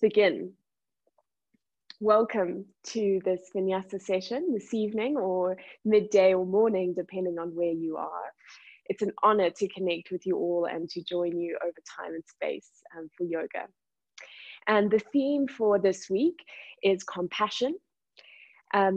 begin. Welcome to this Vinyasa session this evening or midday or morning, depending on where you are. It's an honor to connect with you all and to join you over time and space for yoga. And the theme for this week is compassion.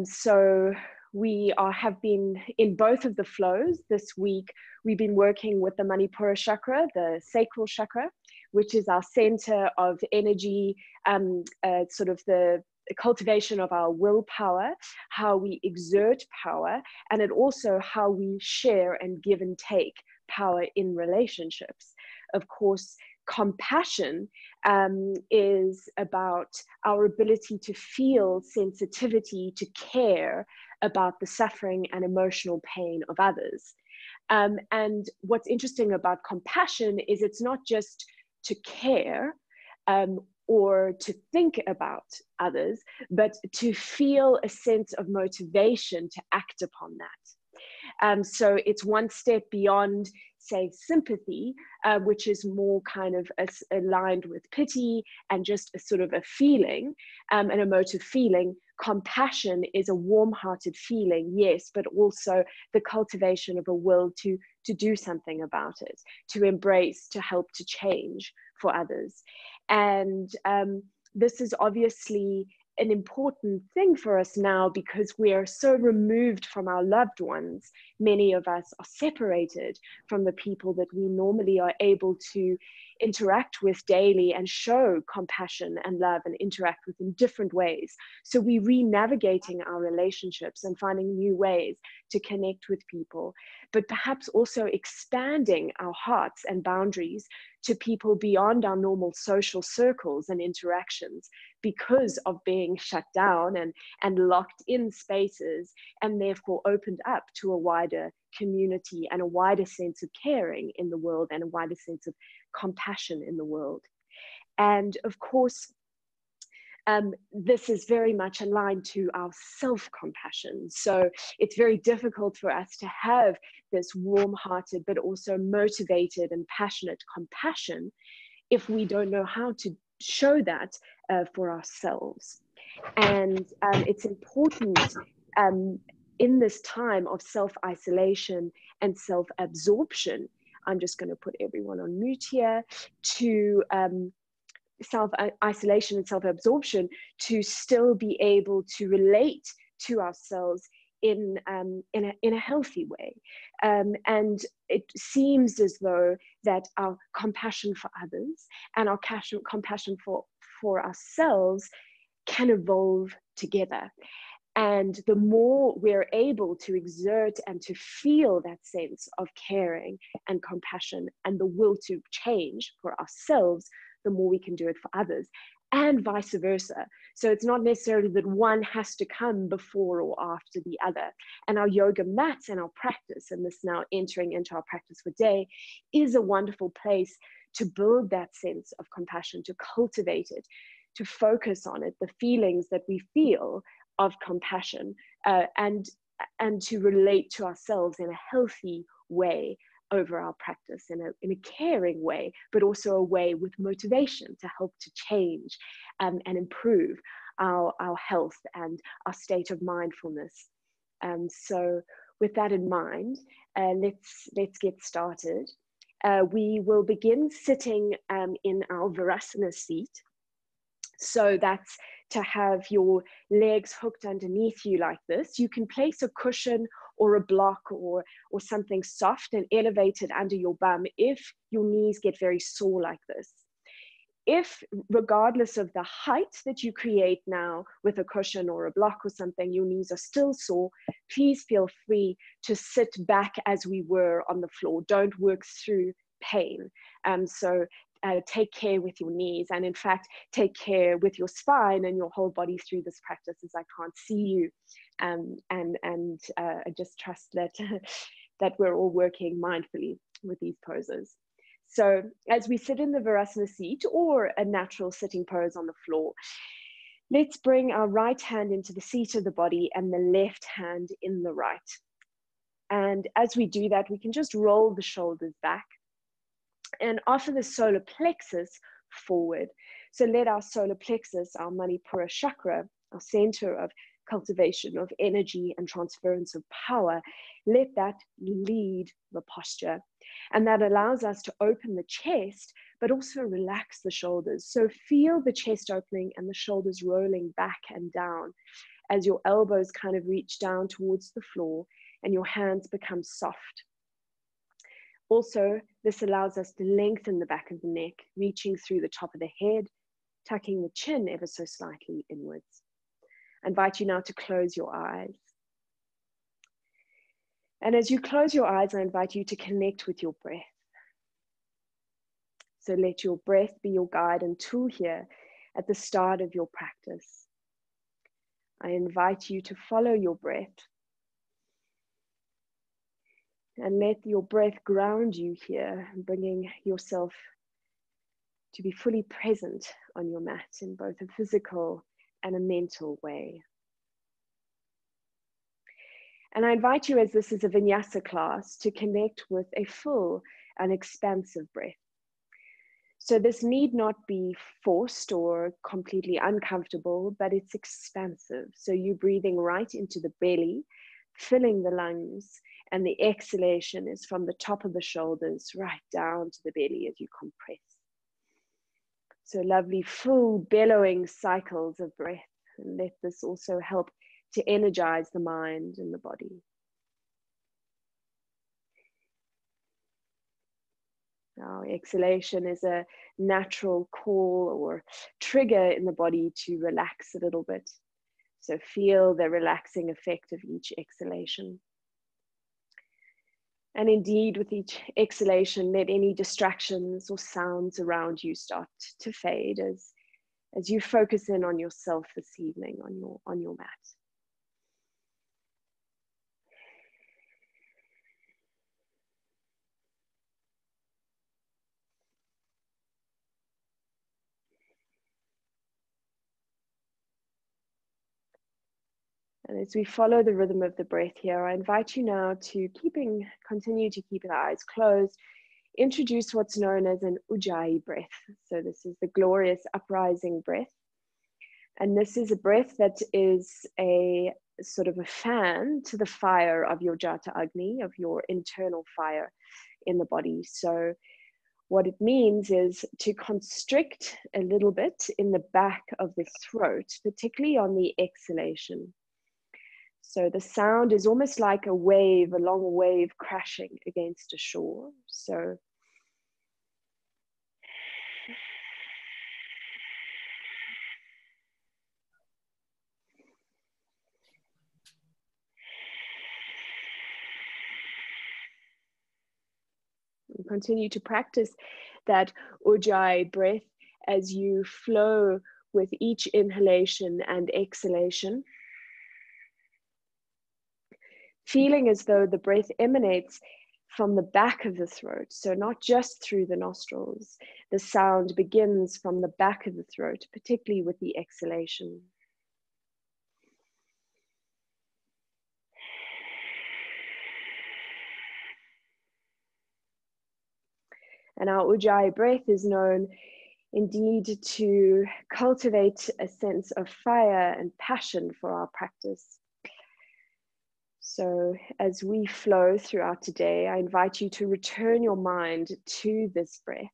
So we have been in both of the flows. This week, we've been working with the Manipura chakra, the sacral chakra, which is our center of energy, sort of the cultivation of our willpower, how we exert power, and it also how we share and give and take power in relationships. Of course, compassion is about our ability to feel sensitivity, to care about the suffering and emotional pain of others. And what's interesting about compassion is it's not just to care or to think about others, but to feel a sense of motivation to act upon that. So it's one step beyond, say, sympathy, which is more kind of aligned with pity and just a sort of a feeling, an emotive feeling. Compassion is a warm-hearted feeling, yes, but also the cultivation of a will to do something about it, to embrace, to help, to change for others. And this is obviously an important thing for us now because we are so removed from our loved ones. Many of us are separated from the people that we normally are able to interact with daily and show compassion and love and interact with in different ways. So we're re-navigating our relationships and finding new ways to connect with people, but perhaps also expanding our hearts and boundaries to people beyond our normal social circles and interactions because of being shut down and locked in spaces, and therefore opened up to a wider community and a wider sense of caring in the world and a wider sense of compassion in the world. And of course, this is very much aligned to our self-compassion. So it's very difficult for us to have this warm-hearted, but also motivated and passionate compassion if we don't know how to show that for ourselves. And it's important in this time of self-isolation and self-absorption. I'm just going to put everyone on mute here, to self-isolation and self-absorption, to still be able to relate to ourselves in a healthy way. And it seems as though that our compassion for others and our compassion for ourselves can evolve together. And the more we're able to exert and to feel that sense of caring and compassion and the will to change for ourselves, the more we can do it for others, and vice versa. So it's not necessarily that one has to come before or after the other. And our yoga mats and our practice, and this now entering into our practice for day, is a wonderful place to build that sense of compassion, to cultivate it, to focus on it, the feelings that we feel of compassion, and to relate to ourselves in a healthy way over our practice, in a caring way, but also a way with motivation to help to change and improve our health and our state of mindfulness. So with that in mind, let's get started. We will begin sitting in our Virasana seat. So that's to have your legs hooked underneath you like this. You can place a cushion or a block or something soft and elevated under your bum if your knees get very sore like this. If, regardless of the height that you create now with a cushion or a block or something, your knees are still sore, please feel free to sit back as we were on the floor. Don't work through pain. Take care with your knees, and in fact, take care with your spine and your whole body through this practice, as I can't see you. I just trust that, that we're all working mindfully with these poses. So as we sit in the Virasana seat or a natural sitting pose on the floor, let's bring our right hand into the seat of the body and the left hand in the right. And as we do that, we can just roll the shoulders back and offer the solar plexus forward. So let our solar plexus, our Manipura chakra, our center of cultivation of energy and transference of power, let that lead the posture. And that allows us to open the chest, but also relax the shoulders. So feel the chest opening and the shoulders rolling back and down as your elbows kind of reach down towards the floor and your hands become soft. Also, this allows us to lengthen the back of the neck, reaching through the top of the head, tucking the chin ever so slightly inwards. I invite you now to close your eyes. And as you close your eyes, I invite you to connect with your breath. So let your breath be your guide and tool here at the start of your practice. I invite you to follow your breath and let your breath ground you here, bringing yourself to be fully present on your mat in both a physical and a mental way. And I invite you, as this is a Vinyasa class, to connect with a full and expansive breath. So this need not be forced or completely uncomfortable, but it's expansive. So you're breathing right into the belly, filling the lungs, and the exhalation is from the top of the shoulders right down to the belly as you compress. So lovely, full bellowing cycles of breath. And let this also help to energize the mind and the body. Now, exhalation is a natural call or trigger in the body to relax a little bit. So feel the relaxing effect of each exhalation. And indeed, with each exhalation, let any distractions or sounds around you start to fade as you focus in on yourself this evening on your mat. And as we follow the rhythm of the breath here, I invite you now to continue to keep the eyes closed. Introduce what's known as an Ujjayi breath. So this is the glorious uprising breath. And this is a breath that is a sort of a fan to the fire of your Jata Agni, of your internal fire in the body. So what it means is to constrict a little bit in the back of the throat, particularly on the exhalation. So the sound is almost like a wave, a long wave crashing against a shore. So continue to practice that Ujjayi breath as you flow with each inhalation and exhalation, feeling as though the breath emanates from the back of the throat, so not just through the nostrils. The sound begins from the back of the throat, particularly with the exhalation. And our Ujjayi breath is known indeed to cultivate a sense of fire and passion for our practice. So as we flow throughout today, I invite you to return your mind to this breath.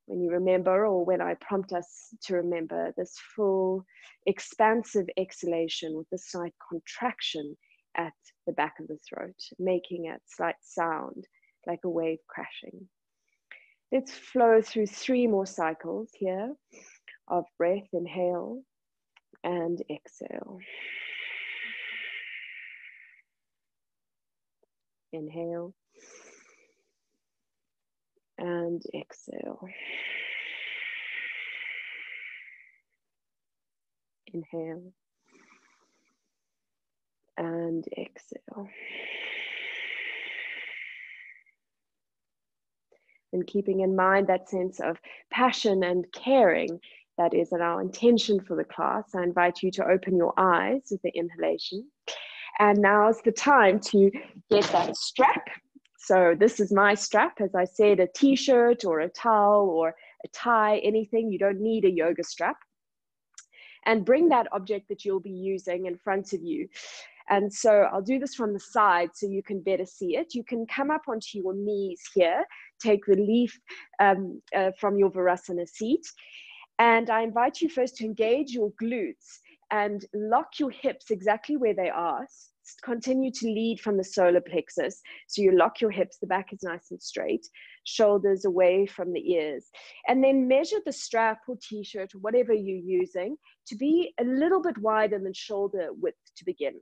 When you remember, or when I prompt us to remember, this full expansive exhalation with a slight contraction at the back of the throat, making a slight sound like a wave crashing. Let's flow through 3 more cycles here of breath. Inhale and exhale. Inhale and exhale. Inhale and exhale. And keeping in mind that sense of passion and caring that is our intention for the class, I invite you to open your eyes with the inhalation. And now's the time to get that strap. So this is my strap, as I said, a t-shirt or a towel or a tie, anything. You don't need a yoga strap. And bring that object that you'll be using in front of you. And so I'll do this from the side so you can better see it. You can come up onto your knees here, take relief from your Virasana seat. And I invite you first to engage your glutes and lock your hips exactly where they are. Continue to lead from the solar plexus. So you lock your hips, the back is nice and straight, shoulders away from the ears. And then measure the strap or t-shirt or whatever you're using to be a little bit wider than shoulder width to begin.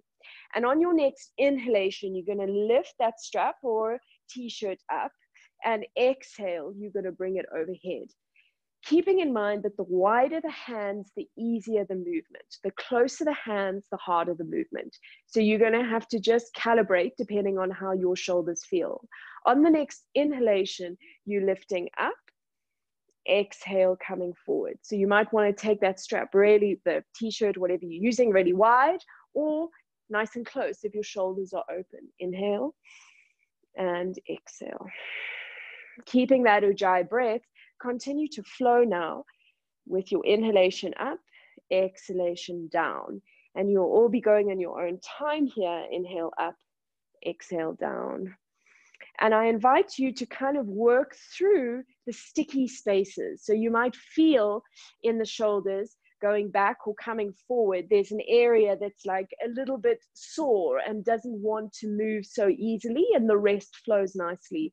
And on your next inhalation, you're going to lift that strap or t-shirt up, and exhale, you're going to bring it overhead. Keeping in mind that the wider the hands, the easier the movement. The closer the hands, the harder the movement. So you're going to have to just calibrate depending on how your shoulders feel. On the next inhalation, you're lifting up, exhale, coming forward. So you might want to take that strap really, the t-shirt, whatever you're using, really wide, or nice and close if your shoulders are open. Inhale and exhale. Keeping that Ujjayi breath, continue to flow now with your inhalation up, exhalation down. And you'll all be going in your own time here. Inhale up, exhale down. And I invite you to kind of work through the sticky spaces. So you might feel in the shoulders going back or coming forward, there's an area that's like a little bit sore and doesn't want to move so easily, and the rest flows nicely.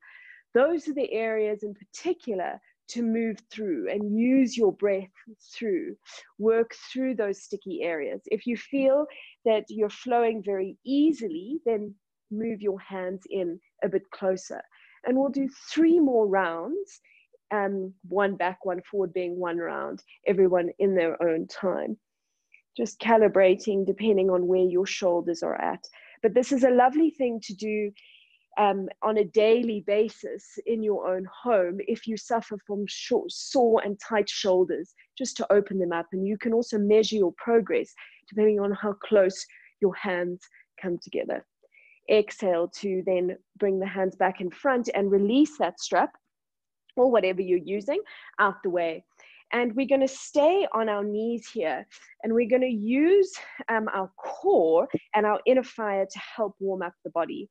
Those are the areas in particular to move through and use your breath through. Work through those sticky areas. If you feel that you're flowing very easily, then move your hands in a bit closer. And we'll do 3 more rounds, one back, one forward being 1 round, everyone in their own time. Just calibrating depending on where your shoulders are at. But this is a lovely thing to do on a daily basis in your own home if you suffer from sore and tight shoulders, just to open them up. And you can also measure your progress depending on how close your hands come together. Exhale to then bring the hands back in front and release that strap or whatever you're using out the way. And we're going to stay on our knees here, and we're going to use our core and our inner fire to help warm up the body.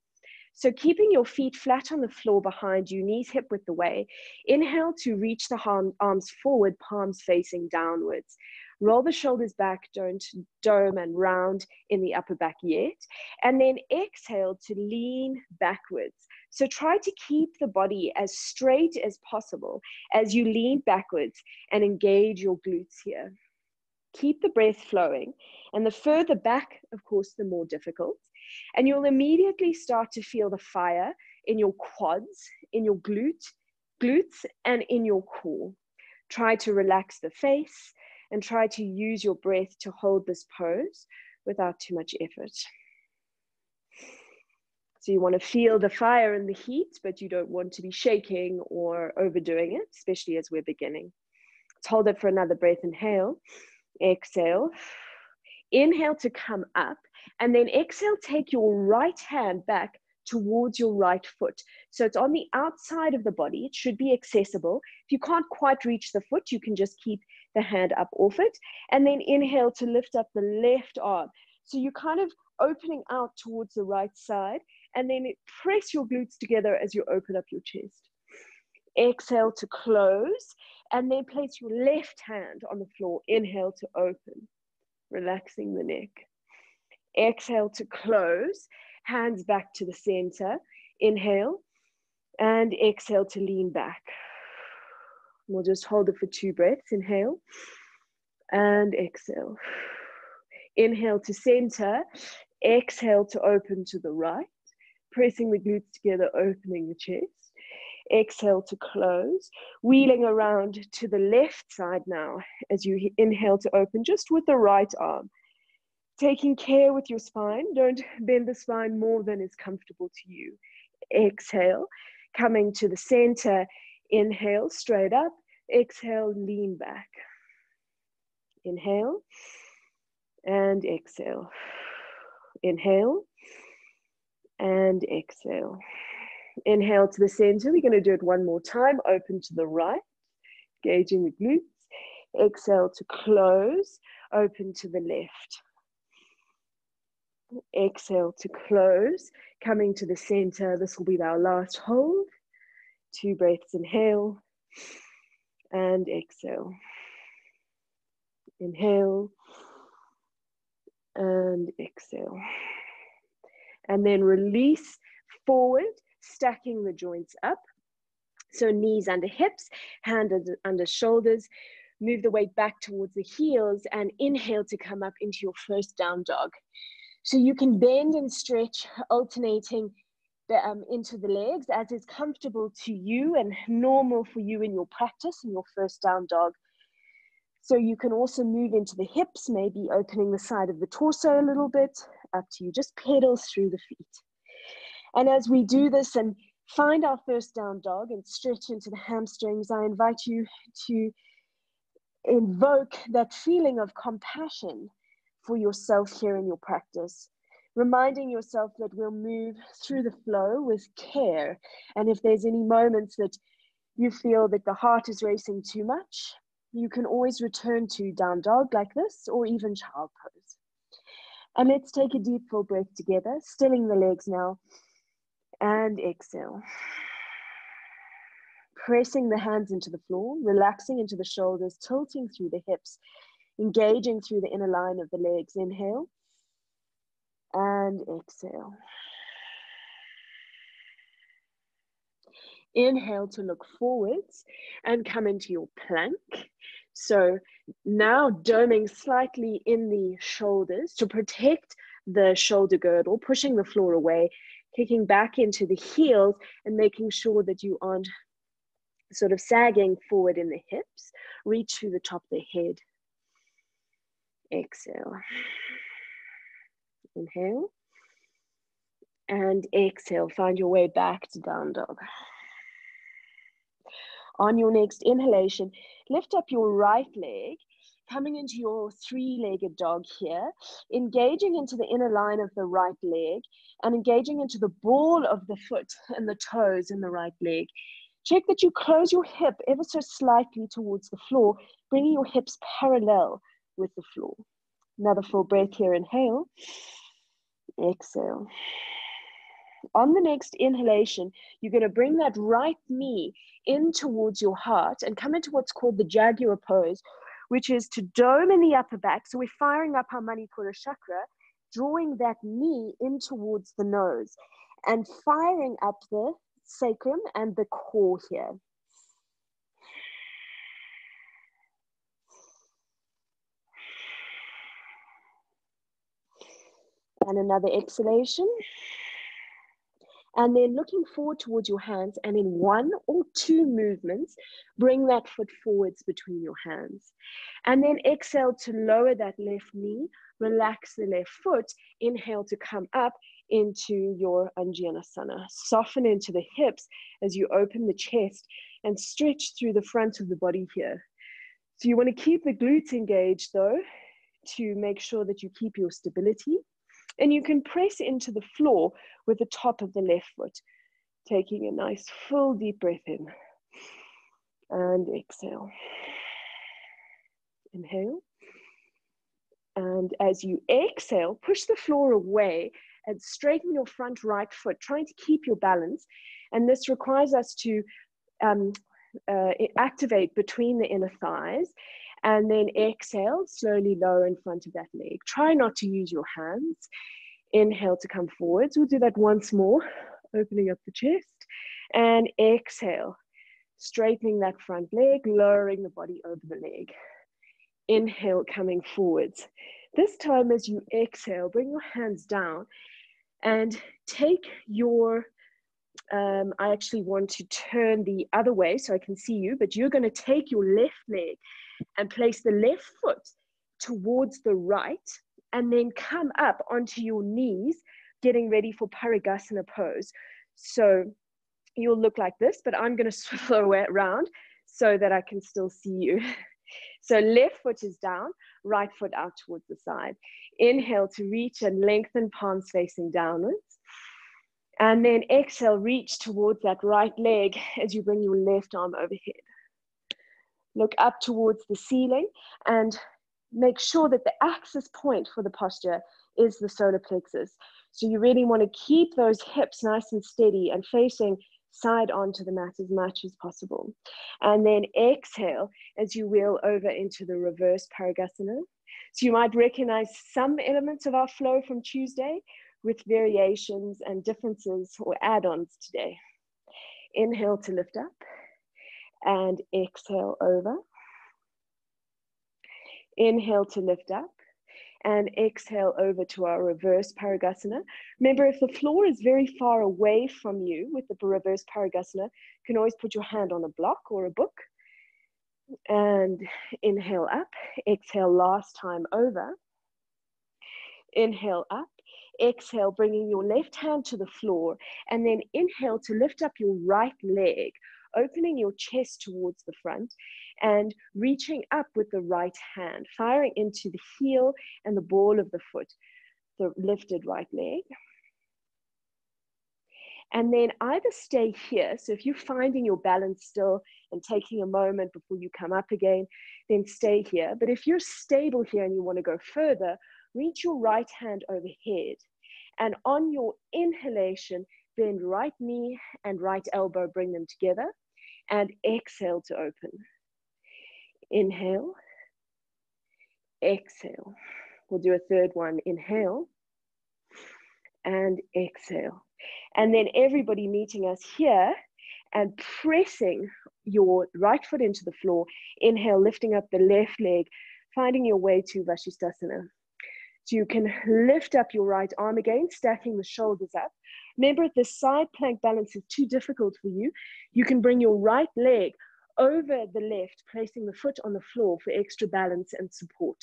So keeping your feet flat on the floor behind you, knees hip width away. Inhale to reach the arms forward, palms facing downwards. Roll the shoulders back, don't dome and round in the upper back yet. And then exhale to lean backwards. So try to keep the body as straight as possible as you lean backwards and engage your glutes here. Keep the breath flowing. And the further back, of course, the more difficult. And you'll immediately start to feel the fire in your quads, in your glutes, and in your core. Try to relax the face and try to use your breath to hold this pose without too much effort. So you want to feel the fire and the heat, but you don't want to be shaking or overdoing it, especially as we're beginning. Let's hold it for another breath. Inhale, exhale. Inhale to come up, and then exhale, take your right hand back towards your right foot. So it's on the outside of the body. It should be accessible. If you can't quite reach the foot, you can just keep the hand up off it. And then inhale to lift up the left arm. So you're kind of opening out towards the right side, and then press your glutes together as you open up your chest. Exhale to close, and then place your left hand on the floor. Inhale to open, relaxing the neck. Exhale to close, hands back to the center. Inhale, and exhale to lean back. We'll just hold it for 2 breaths. Inhale, and exhale. Inhale to center, exhale to open to the right, pressing the glutes together, opening the chest. Exhale to close, wheeling around to the left side now as you inhale to open just with the right arm. Taking care with your spine. Don't bend the spine more than is comfortable to you. Exhale, coming to the center. Inhale, straight up. Exhale, lean back. Inhale and exhale. Inhale and exhale. Inhale to the center. We're going to do it one more time. Open to the right. engaging the glutes. Exhale to close, open to the left. Exhale to close, coming to the center. This will be our last hold. 2 breaths, inhale and exhale. Inhale and exhale. And then release forward, stacking the joints up. So knees under hips, hand under shoulders. Move the weight back towards the heels and inhale to come up into your first down dog. So you can bend and stretch, alternating into the legs as is comfortable to you and normal for you in your practice in your first down dog. So you can also move into the hips, maybe opening the side of the torso a little bit, up to you. Just pedal through the feet. And as we do this and find our first down dog and stretch into the hamstrings, I invite you to invoke that feeling of compassion for yourself here in your practice, reminding yourself that we'll move through the flow with care. And if there's any moments that you feel that the heart is racing too much, you can always return to down dog like this, or even child pose. And let's take a deep full breath together, stilling the legs now, and exhale. Pressing the hands into the floor, relaxing into the shoulders, tilting through the hips, engaging through the inner line of the legs. Inhale and exhale. Inhale to look forwards and come into your plank. So now doming slightly in the shoulders to protect the shoulder girdle, pushing the floor away, kicking back into the heels and making sure that you aren't sort of sagging forward in the hips. Reach to the top of the head. Exhale. Inhale. And exhale. Find your way back to down dog. On your next inhalation, lift up your right leg, coming into your 3-legged dog here, engaging into the inner line of the right leg and engaging into the ball of the foot and the toes in the right leg. Check that you close your hip ever so slightly towards the floor, bringing your hips parallel with the floor. Another full breath here. Inhale. Exhale. On the next inhalation, you're going to bring that right knee in towards your heart and come into what's called the Jaguar pose, which is to dome in the upper back. So we're firing up our Manipura chakra, drawing that knee in towards the nose and firing up the sacrum and the core here. And another exhalation. And then looking forward towards your hands, and in 1 or 2 movements, bring that foot forwards between your hands. And then exhale to lower that left knee, relax the left foot, inhale to come up into your Anjanasana. Soften into the hips as you open the chest and stretch through the front of the body here. So you want to keep the glutes engaged though, to make sure that you keep your stability. And you can press into the floor with the top of the left foot, taking a nice full deep breath in and exhale. Inhale. And as you exhale, push the floor away and straighten your front right foot, trying to keep your balance. And this requires us to activate between the inner thighs, and then exhale, slowly lower in front of that leg. Try not to use your hands. Inhale to come forwards. We'll do that once more, opening up the chest. And exhale, straightening that front leg, lowering the body over the leg. Inhale, coming forwards. This time as you exhale, bring your hands down and take your, I actually want to turn the other way so I can see you, but you're going to take your left leg and place the left foot towards the right and then come up onto your knees, getting ready for Parigasana pose. So you'll look like this, but I'm going to swivel around so that I can still see you. So left foot is down, right foot out towards the side. Inhale to reach and lengthen, palms facing downwards. And then exhale, reach towards that right leg as you bring your left arm overhead. Look up towards the ceiling and make sure that the axis point for the posture is the solar plexus. So you really want to keep those hips nice and steady and facing side onto the mat as much as possible. And then exhale as you wheel over into the reverse Parigasana. So you might recognize some elements of our flow from Tuesday with variations and differences or add-ons today. Inhale to lift up and exhale over. Inhale to lift up and exhale over to our reverse Parigasana. Remember, if the floor is very far away from you with the reverse Parigasana, you can always put your hand on a block or a book. And inhale up, exhale last time over. Inhale up, exhale, bringing your left hand to the floor, and then inhale to lift up your right leg, opening your chest towards the front and reaching up with the right hand, firing into the heel and the ball of the foot, the lifted right leg. And then either stay here, so if you're finding your balance still and taking a moment before you come up again, then stay here. But if you're stable here and you want to go further, reach your right hand overhead. And on your inhalation, bend right knee and right elbow, bring them together, and exhale to open. Inhale, exhale. We'll do a third one. Inhale and exhale. And then everybody meeting us here and pressing your right foot into the floor. Inhale, lifting up the left leg, finding your way to Vashisthasana. So you can lift up your right arm again, stacking the shoulders up. Remember, if the side plank balance is too difficult for you, you can bring your right leg over the left, placing the foot on the floor for extra balance and support.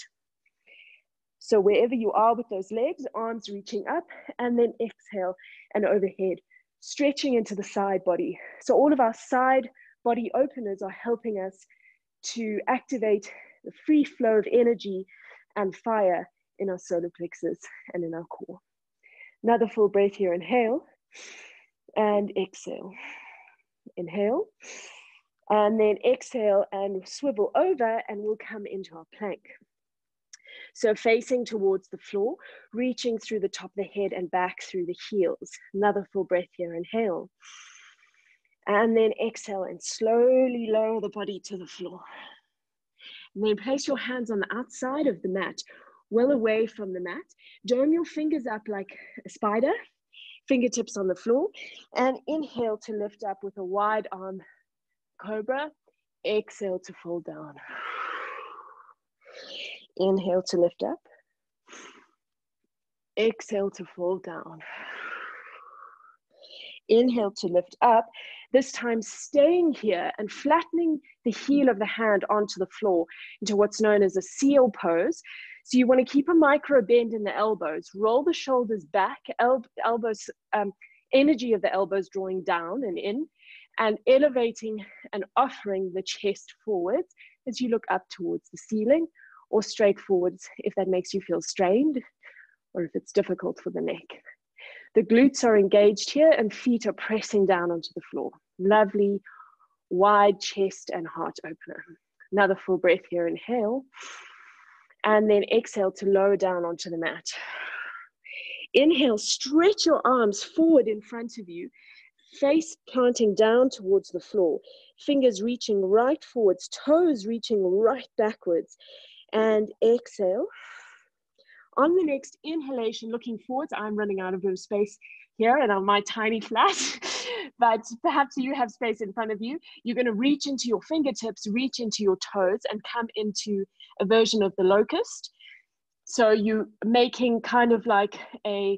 So wherever you are with those legs, arms reaching up, and then exhale and overhead, stretching into the side body. So all of our side body openers are helping us to activate the free flow of energy and fire in our solar plexus and in our core. Another full breath here. Inhale and exhale. Inhale and then exhale and swivel over, and we'll come into our plank. So facing towards the floor, reaching through the top of the head and back through the heels. Another full breath here. Inhale and then exhale and slowly lower the body to the floor. And then place your hands on the outside of the mat, well away from the mat. Dome your fingers up like a spider, fingertips on the floor, and inhale to lift up with a wide arm cobra. Exhale to fall down. Inhale to lift up. Exhale to fall down. Inhale to lift up, this time staying here and flattening the heel of the hand onto the floor into what's known as a seal pose. So you want to keep a micro bend in the elbows, roll the shoulders back, elbows, energy of the elbows drawing down and in, and elevating and offering the chest forwards as you look up towards the ceiling, or straight forwards if that makes you feel strained, or if it's difficult for the neck. The glutes are engaged here and feet are pressing down onto the floor. Lovely, wide chest and heart opener. Another full breath here. Inhale. And then exhale to lower down onto the mat. Inhale, stretch your arms forward in front of you, face planting down towards the floor, fingers reaching right forwards, toes reaching right backwards. And exhale. On the next inhalation, looking forwards, I'm running out of room space here and on my tiny flat, but perhaps you have space in front of you. You're going to reach into your fingertips, reach into your toes, and come into a version of the locust. So you're making kind of like a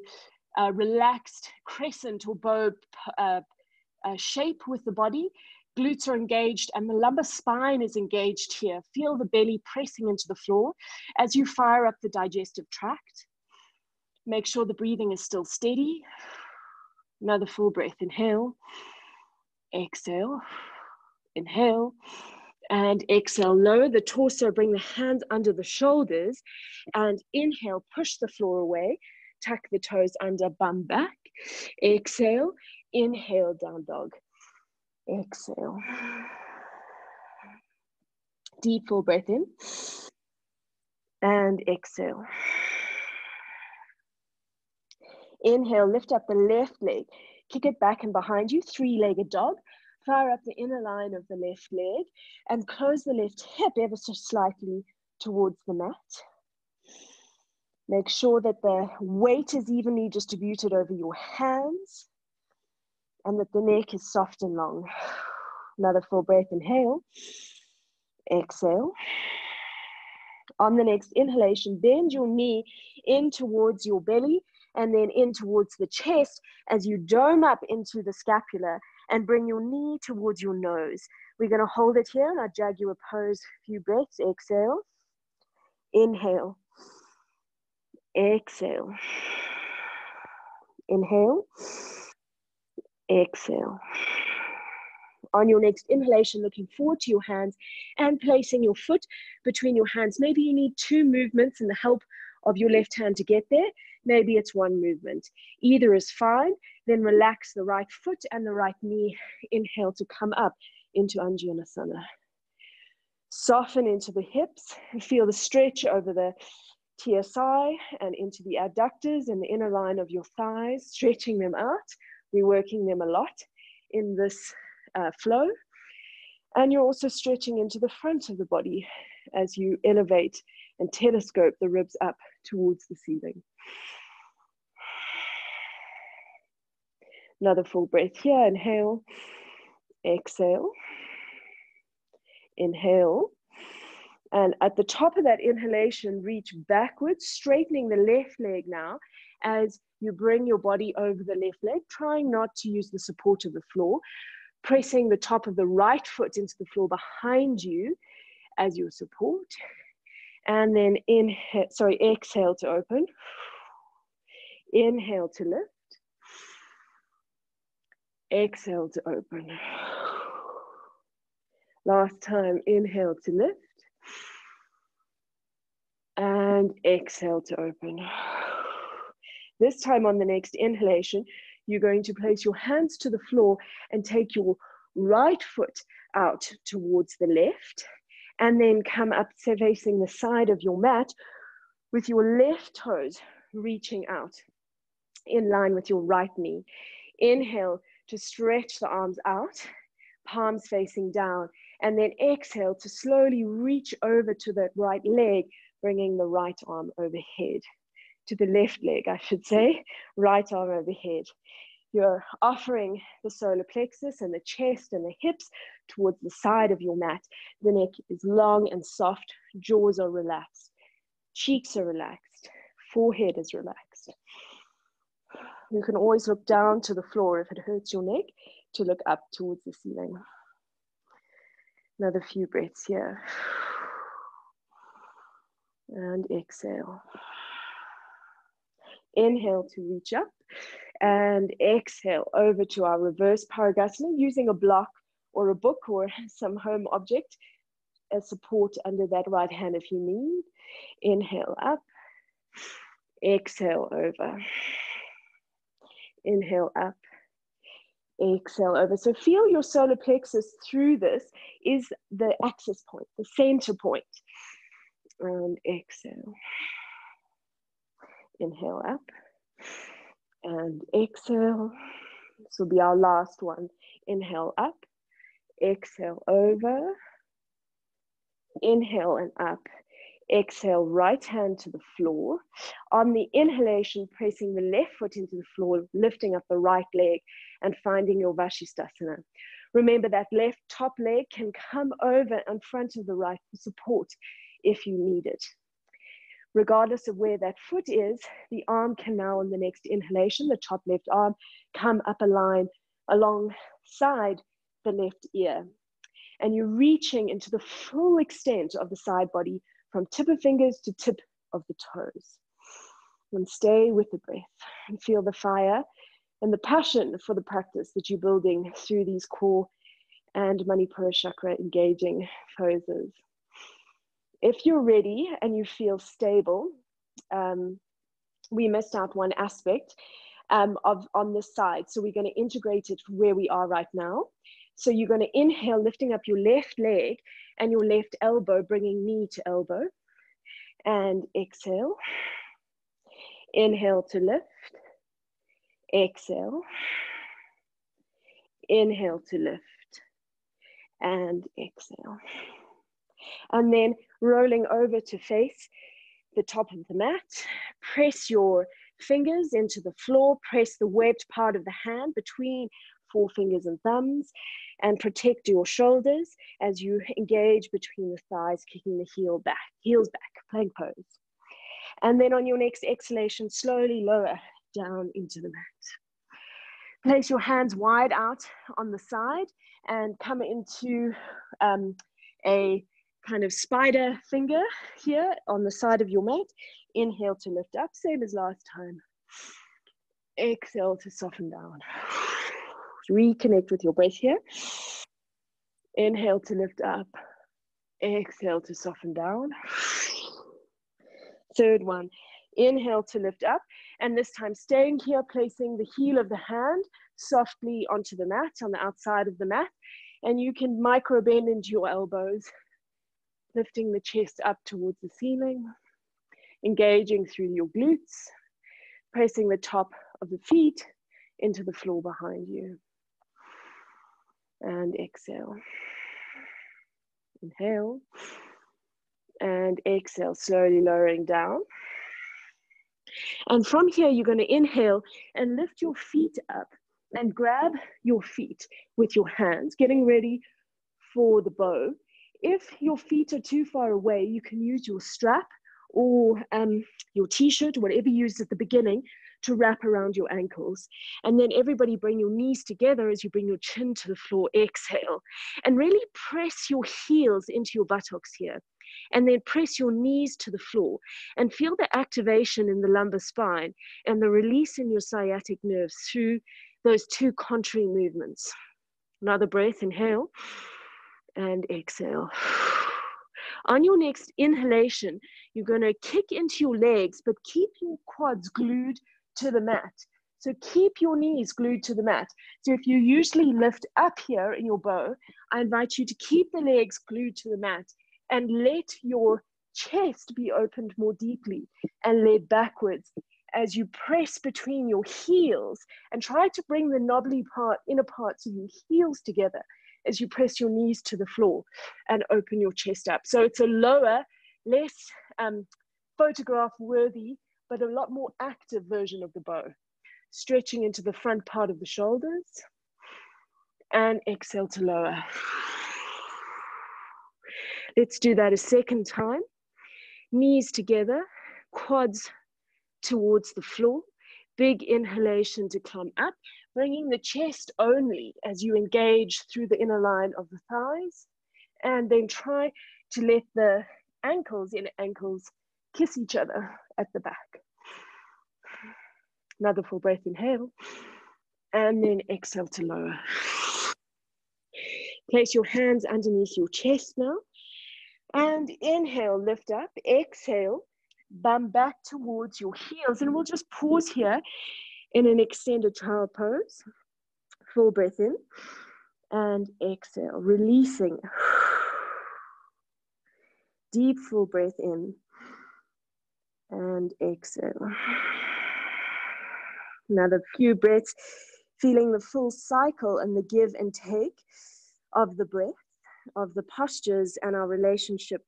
relaxed crescent or bow shape with the body. Glutes are engaged and the lumbar spine is engaged here. Feel the belly pressing into the floor as you fire up the digestive tract. Make sure the breathing is still steady. Another full breath. Inhale, exhale, inhale, and exhale. Lower the torso, bring the hands under the shoulders, and inhale, push the floor away. Tuck the toes under, bum back. Exhale, inhale, down dog. Exhale. Deep full breath in and exhale. Inhale, lift up the left leg, kick it back and behind you, three-legged dog. Fire up the inner line of the left leg and close the left hip ever so slightly towards the mat. Make sure that the weight is evenly distributed over your hands and that the neck is soft and long. Another full breath, inhale, exhale. On the next inhalation, bend your knee in towards your belly and then in towards the chest as you dome up into the scapula and bring your knee towards your nose. We're going to hold it here in our Jaguar pose. Few breaths. Exhale, inhale, exhale, inhale, exhale. On your next inhalation, looking forward to your hands and placing your foot between your hands. Maybe you need two movements and the help of your left hand to get there. Maybe it's one movement. Either is fine. Then relax the right foot and the right knee. Inhale to come up into Anjaneyasana. Soften into the hips and feel the stretch over the TSI and into the adductors and the inner line of your thighs, stretching them out. We're working them a lot in this flow. And you're also stretching into the front of the body as you elevate and telescope the ribs up towards the ceiling. Another full breath here. Inhale, exhale, inhale. And at the top of that inhalation, reach backwards, straightening the left leg now as you bring your body over the left leg, trying not to use the support of the floor, pressing the top of the right foot into the floor behind you as your support. And then exhale to open. Inhale to lift. Exhale to open. Last time, inhale to lift. And exhale to open. This time on the next inhalation, you're going to place your hands to the floor and take your right foot out towards the left, and then come up facing the side of your mat with your left toes reaching out in line with your right knee. Inhale to stretch the arms out, palms facing down, and then exhale to slowly reach over to that right leg, bringing the right arm overhead. To the left leg, I should say, right arm overhead. You're offering the solar plexus and the chest and the hips towards the side of your mat. The neck is long and soft, jaws are relaxed, cheeks are relaxed, forehead is relaxed. You can always look down to the floor if it hurts your neck to look up towards the ceiling. Another few breaths here. And exhale. Inhale to reach up and exhale over to our reverse Parigasana using a block or a book or some home object as support under that right hand if you need. Inhale up, exhale over. Inhale up, exhale over. So feel your solar plexus through this is the access point, the center point. And exhale. Inhale up and exhale. This will be our last one. Inhale up, exhale over, inhale and up. Exhale, right hand to the floor. On the inhalation, pressing the left foot into the floor, lifting up the right leg and finding your Vashisthasana. Remember that left top leg can come over in front of the right for support if you need it. Regardless of where that foot is, the arm can now on the next inhalation, the top left arm, come up a line alongside the left ear. And you're reaching into the full extent of the side body from tip of fingers to tip of the toes. And stay with the breath and feel the fire and the passion for the practice that you're building through these core and Manipura chakra engaging poses. If you're ready and you feel stable, we missed out one aspect on this side. So we're going to integrate it where we are right now. So you're going to inhale, lifting up your left leg and your left elbow, bringing knee to elbow. And exhale. Inhale to lift. Exhale. Inhale to lift. And exhale. And then rolling over to face the top of the mat. Press your fingers into the floor. Press the webbed part of the hand between forefingers and thumbs, and protect your shoulders as you engage between the thighs, kicking the heels back, plank pose. And then on your next exhalation, slowly lower down into the mat. Place your hands wide out on the side and come into a kind of spider finger here on the side of your mat. Inhale to lift up, same as last time. Exhale to soften down. Reconnect with your breath here. Inhale to lift up. Exhale to soften down. Third one. Inhale to lift up. And this time staying here, placing the heel of the hand softly onto the mat, on the outside of the mat. And you can micro bend into your elbows, lifting the chest up towards the ceiling, engaging through your glutes, pressing the top of the feet into the floor behind you. And exhale. Inhale. And exhale, slowly lowering down. And from here, you're going to inhale and lift your feet up and grab your feet with your hands, getting ready for the bow. If your feet are too far away, you can use your strap or your t-shirt, whatever you used at the beginning, to wrap around your ankles. And then everybody bring your knees together as you bring your chin to the floor. Exhale. And really press your heels into your buttocks here. And then press your knees to the floor and feel the activation in the lumbar spine and the release in your sciatic nerves through those two contrary movements. Another breath, inhale and exhale. On your next inhalation, you're going to kick into your legs, but keep your quads glued to the mat. So keep your knees glued to the mat. So if you usually lift up here in your bow, I invite you to keep the legs glued to the mat and let your chest be opened more deeply and led backwards as you press between your heels and try to bring the knobbly inner parts of your heels together as you press your knees to the floor and open your chest up. So it's a lower, less photograph worthy, but a lot more active version of the bow. Stretching into the front part of the shoulders and exhale to lower. Let's do that a second time. Knees together, quads towards the floor. Big inhalation to climb up, bringing the chest only as you engage through the inner line of the thighs. And then try to let the inner ankles kiss each other at the back. Another full breath, inhale. And then exhale to lower. Place your hands underneath your chest now. And inhale, lift up. Exhale, bum back towards your heels. And we'll just pause here in an extended child pose. Full breath in. And exhale, releasing. Deep full breath in. And exhale. Another few breaths, feeling the full cycle and the give and take of the breath, of the postures and our relationship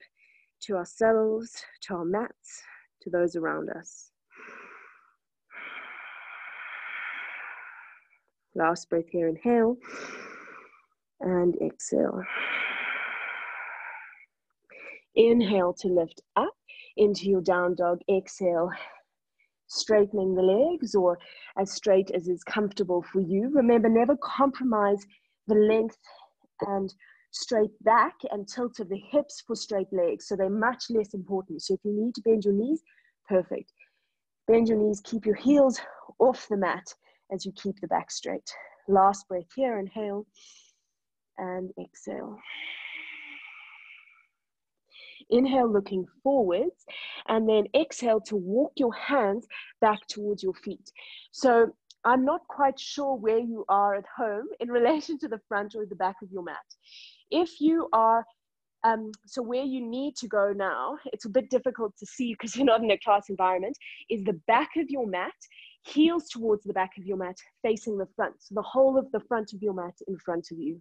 to ourselves, to our mats, to those around us. Last breath here, inhale and exhale. Inhale to lift up into your down dog. Exhale, straightening the legs or as straight as is comfortable for you. Remember, never compromise the length and straight back and tilt of the hips for straight legs. So they're much less important. So if you need to bend your knees, perfect. Bend your knees, keep your heels off the mat as you keep the back straight. Last breath here, inhale and exhale. Inhale, looking forwards, and then exhale to walk your hands back towards your feet. So I'm not quite sure where you are at home in relation to the front or the back of your mat. If you are So where you need to go now, it's a bit difficult to see because you're not in a class environment, is the back of your mat, heels towards the back of your mat, facing the front. So the whole of the front of your mat in front of you.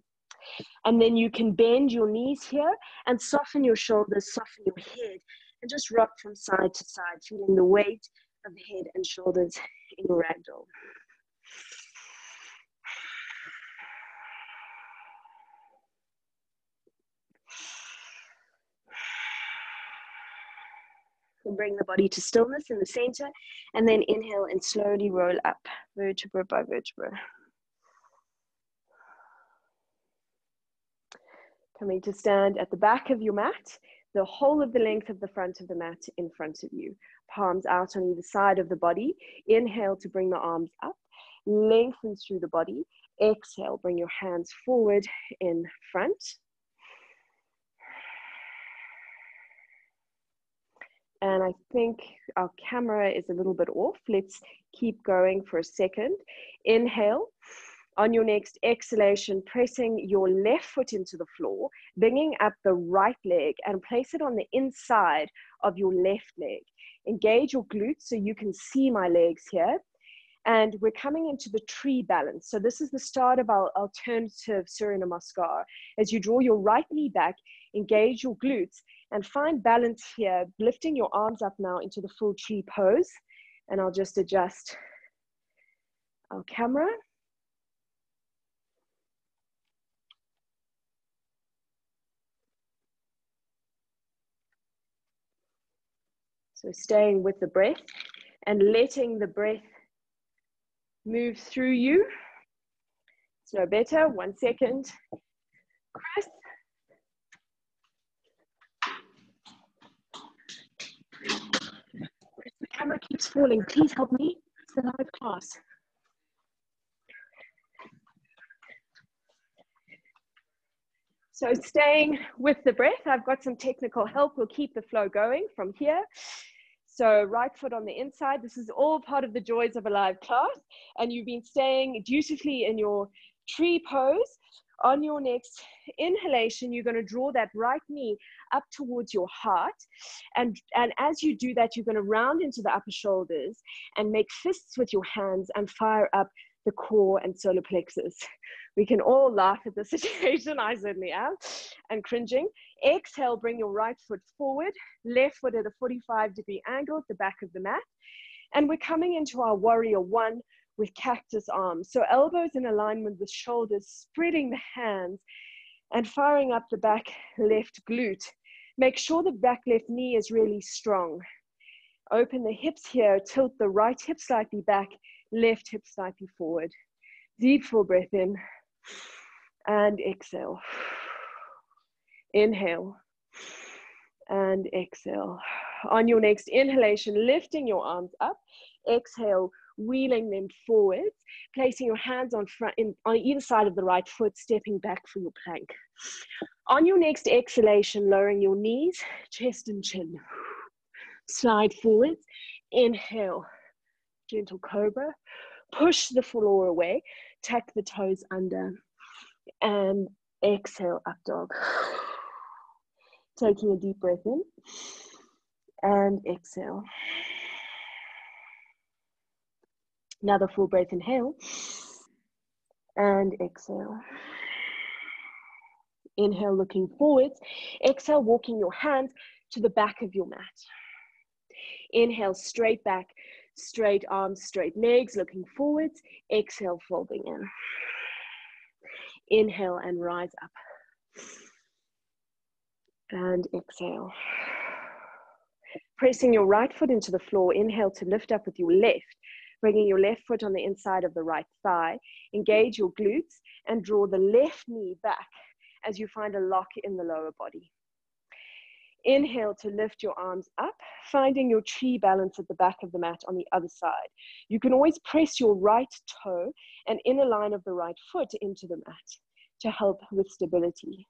And then you can bend your knees here and soften your shoulders, soften your head, and just rock from side to side, feeling the weight of the head and shoulders in your ragdoll. And bring the body to stillness in the center, and then inhale and slowly roll up, vertebra by vertebra. Coming to stand at the back of your mat, the whole of the length of the front of the mat in front of you. Palms out on either side of the body. Inhale to bring the arms up, lengthen through the body. Exhale, bring your hands forward in front. And I think our camera is a little bit off. Let's keep going for a second. Inhale. On your next exhalation, pressing your left foot into the floor, bringing up the right leg and place it on the inside of your left leg. Engage your glutes so you can see my legs here. And we're coming into the tree balance. So this is the start of our alternative Surya Namaskar. As you draw your right knee back, engage your glutes and find balance here, lifting your arms up now into the full tree pose. And I'll just adjust our camera. So staying with the breath and letting the breath move through you. It's no better. 1 second. Chris. The camera keeps falling. Please help me. It's a live class. So staying with the breath, I've got some technical help. We'll keep the flow going from here. So right foot on the inside. This is all part of the joys of a live class. And you've been staying dutifully in your tree pose. On your next inhalation, you're going to draw that right knee up towards your heart. And as you do that, you're going to round into the upper shoulders and make fists with your hands and fire up the core and solar plexus. We can all laugh at the situation. I certainly am. And cringing. Exhale, bring your right foot forward, left foot at a 45-degree angle at the back of the mat. And we're coming into our warrior one with cactus arms. So elbows in alignment with shoulders, spreading the hands and firing up the back left glute. Make sure the back left knee is really strong. Open the hips here, tilt the right hip slightly back, left hip slightly forward. Deep full breath in and exhale. Inhale and exhale. On your next inhalation, lifting your arms up. Exhale, wheeling them forwards, placing your hands on either side of the right foot, stepping back for your plank. On your next exhalation, lowering your knees, chest and chin. Slide forwards. Inhale, gentle cobra. Push the floor away, tuck the toes under, and exhale, up dog. Taking a deep breath in, and exhale. Another full breath, inhale, and exhale. Inhale, looking forwards. Exhale, walking your hands to the back of your mat. Inhale, straight back, straight arms, straight legs, looking forwards. Exhale, folding in. Inhale and rise up. And exhale. Pressing your right foot into the floor. Inhale to lift up with your left. Bringing your left foot on the inside of the right thigh. Engage your glutes and draw the left knee back as you find a lock in the lower body. Inhale to lift your arms up, finding your tree balance at the back of the mat on the other side. You can always press your right toe and inner line of the right foot into the mat to help with stability.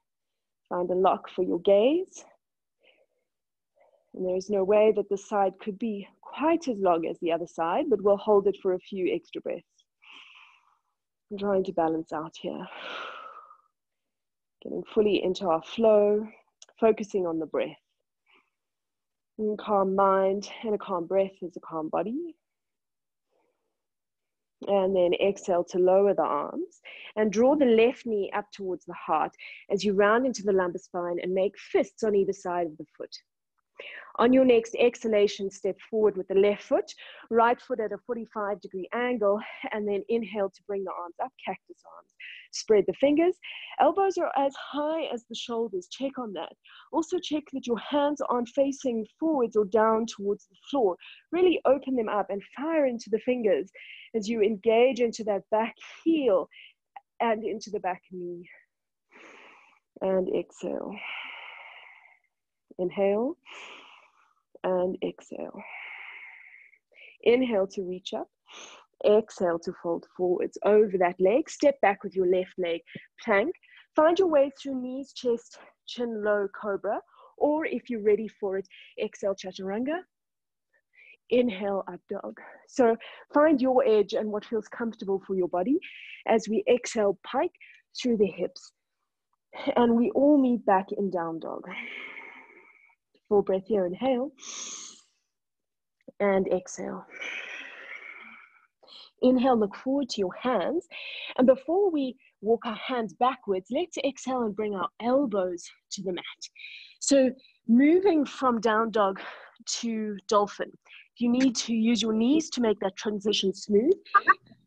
Find a lock for your gaze. And there's no way that this side could be quite as long as the other side, but we'll hold it for a few extra breaths. I'm trying to balance out here. Getting fully into our flow. focusing on the breath. A calm mind and a calm breath is a calm body. And then exhale to lower the arms and draw the left knee up towards the heart as you round into the lumbar spine and make fists on either side of the foot. On your next exhalation, step forward with the left foot, right foot at a 45-degree angle, and then inhale to bring the arms up, cactus arms. Spread the fingers. Elbows are as high as the shoulders. Check on that. Also check that your hands aren't facing forwards or down towards the floor. Really open them up and fire into the fingers as you engage into that back heel and into the back knee. And exhale. Inhale. And exhale. Inhale to reach up. Exhale to fold forwards over that leg. Step back with your left leg. Plank. Find your way through knees, chest, chin, low, cobra. Or if you're ready for it, exhale, chaturanga. Inhale, up dog. So find your edge and what feels comfortable for your body as we exhale, pike through the hips. And we all meet back in down dog. Full breath here, inhale, and exhale. Inhale, look forward to your hands. And before we walk our hands backwards, let's exhale and bring our elbows to the mat. So moving from down dog to dolphin. If you need to use your knees to make that transition smooth,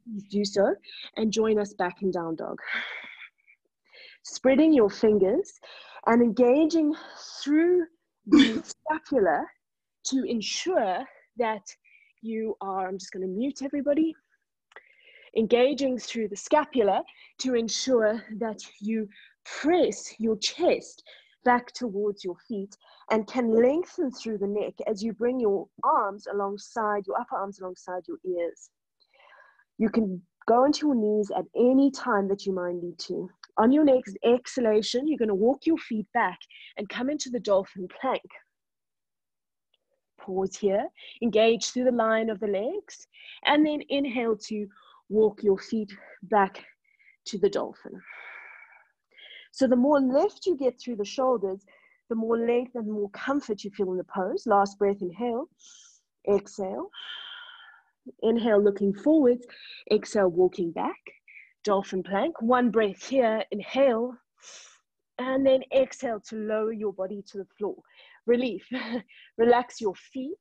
please do so. And join us back in down dog. Spreading your fingers and engaging through the scapula to ensure that you are, I'm just going to mute everybody, engaging through the scapula to ensure that you press your chest back towards your feet and can lengthen through the neck as you bring your arms alongside, your upper arms alongside your ears. You can go onto your knees at any time that you might need to. On your next exhalation, you're going to walk your feet back and come into the dolphin plank. Pause here, engage through the line of the legs, and then inhale to walk your feet back to the dolphin. So the more lift you get through the shoulders, the more length and more comfort you feel in the pose. Last breath, inhale, exhale. Inhale, looking forwards, exhale, walking back. Dolphin plank, one breath here, inhale, and then exhale to lower your body to the floor. Relief, relax your feet,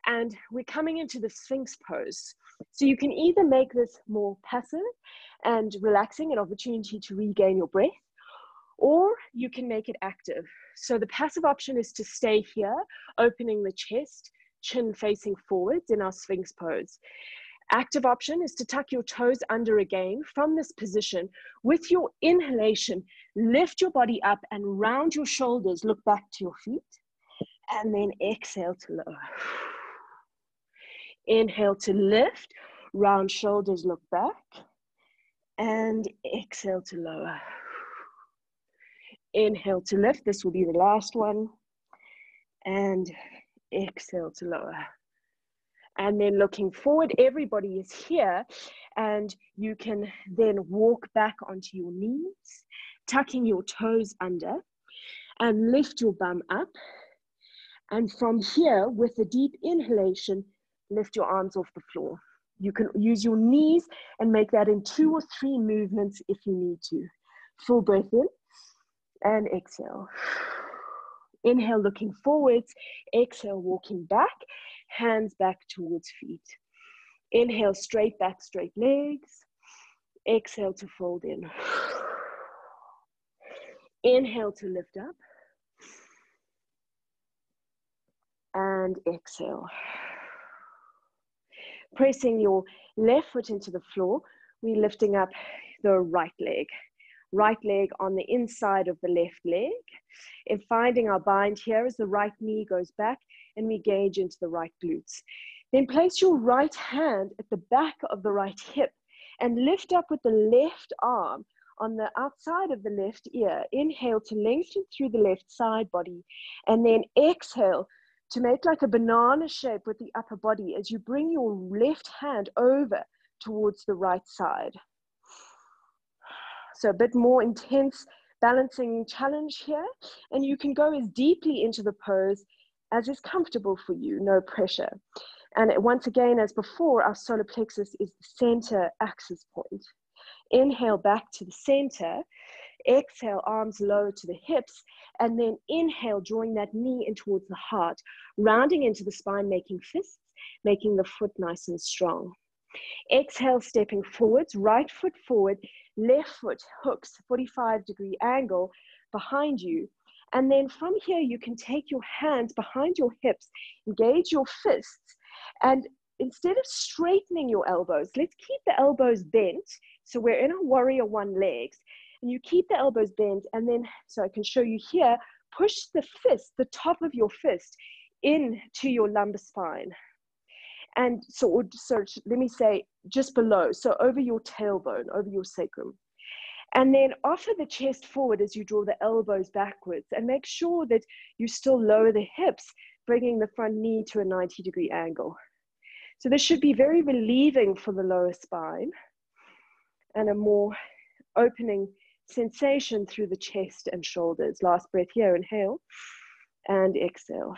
and we're coming into the Sphinx pose. So you can either make this more passive and relaxing, an opportunity to regain your breath, or you can make it active. So the passive option is to stay here, opening the chest, chin facing forwards in our Sphinx pose. Active option is to tuck your toes under again from this position. With your inhalation, lift your body up and round your shoulders, look back to your feet, and then exhale to lower. Inhale to lift, round shoulders, look back, and exhale to lower. Inhale to lift, this will be the last one, and exhale to lower. And then looking forward, everybody is here, and you can then walk back onto your knees, tucking your toes under, and lift your bum up. And from here, with a deep inhalation, lift your arms off the floor. You can use your knees and make that in 2 or 3 movements if you need to. Full breath in, and exhale. Inhale, looking forwards. Exhale, walking back. Hands back towards feet. Inhale, straight back, straight legs. Exhale to fold in. Inhale to lift up. And exhale. Pressing your left foot into the floor, we're lifting up the right leg. Right leg on the inside of the left leg. And finding our bind here as the right knee goes back and we engage into the right glutes. Then place your right hand at the back of the right hip and lift up with the left arm on the outside of the left ear. Inhale to lengthen through the left side body, and then exhale to make like a banana shape with the upper body as you bring your left hand over towards the right side. So a bit more intense balancing challenge here, and you can go as deeply into the pose as is comfortable for you, no pressure. And once again, as before, our solar plexus is the center axis point. Inhale back to the center, exhale, arms low to the hips, and then inhale, drawing that knee in towards the heart, rounding into the spine, making fists, making the foot nice and strong. Exhale, stepping forwards, right foot forward, left foot hooks, 45-degree angle behind you. And then from here, you can take your hands behind your hips, engage your fists, and instead of straightening your elbows, let's keep the elbows bent. So we're in a warrior one legs, and you keep the elbows bent, and then, so I can show you here, push the fist, the top of your fist, into your lumbar spine. And so let me say just below, so over your tailbone, over your sacrum. And then offer the chest forward as you draw the elbows backwards, and make sure that you still lower the hips, bringing the front knee to a 90-degree angle. So this should be very relieving for the lower spine and a more opening sensation through the chest and shoulders. Last breath here, inhale and exhale.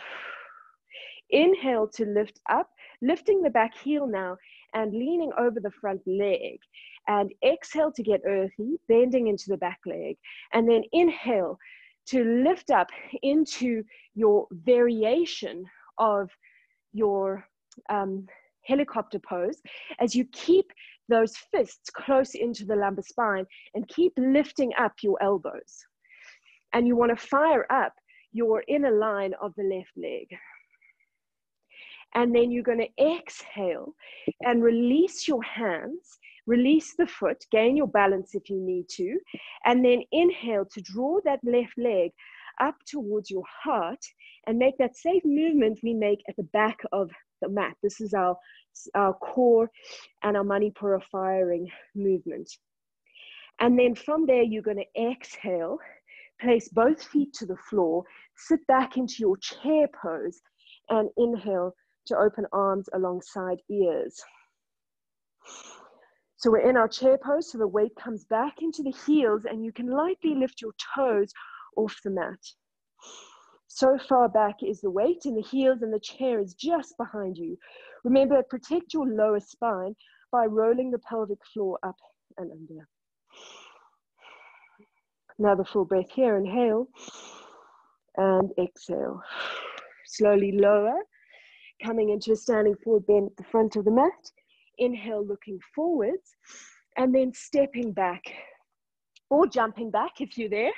Inhale to lift up, lifting the back heel now and leaning over the front leg. And exhale to get earthy, bending into the back leg. And then inhale to lift up into your variation of your helicopter pose as you keep those fists close into the lumbar spine and keep lifting up your elbows. And you want to fire up your inner line of the left leg. And then you're going to exhale and release your hands, release the foot, gain your balance if you need to, and then inhale to draw that left leg up towards your heart and make that same movement we make at the back of the mat. This is our core and our Manipura firing movement. And then from there, you're going to exhale, place both feet to the floor, sit back into your chair pose, and inhale to open arms alongside ears. So we're in our chair pose, so the weight comes back into the heels, and you can lightly lift your toes off the mat. So far back is the weight in the heels, and the chair is just behind you. Remember, protect your lower spine by rolling the pelvic floor up and under. Another full breath here, inhale and exhale. Slowly lower, coming into a standing forward bend at the front of the mat. Inhale, looking forwards, and then stepping back or jumping back if you're there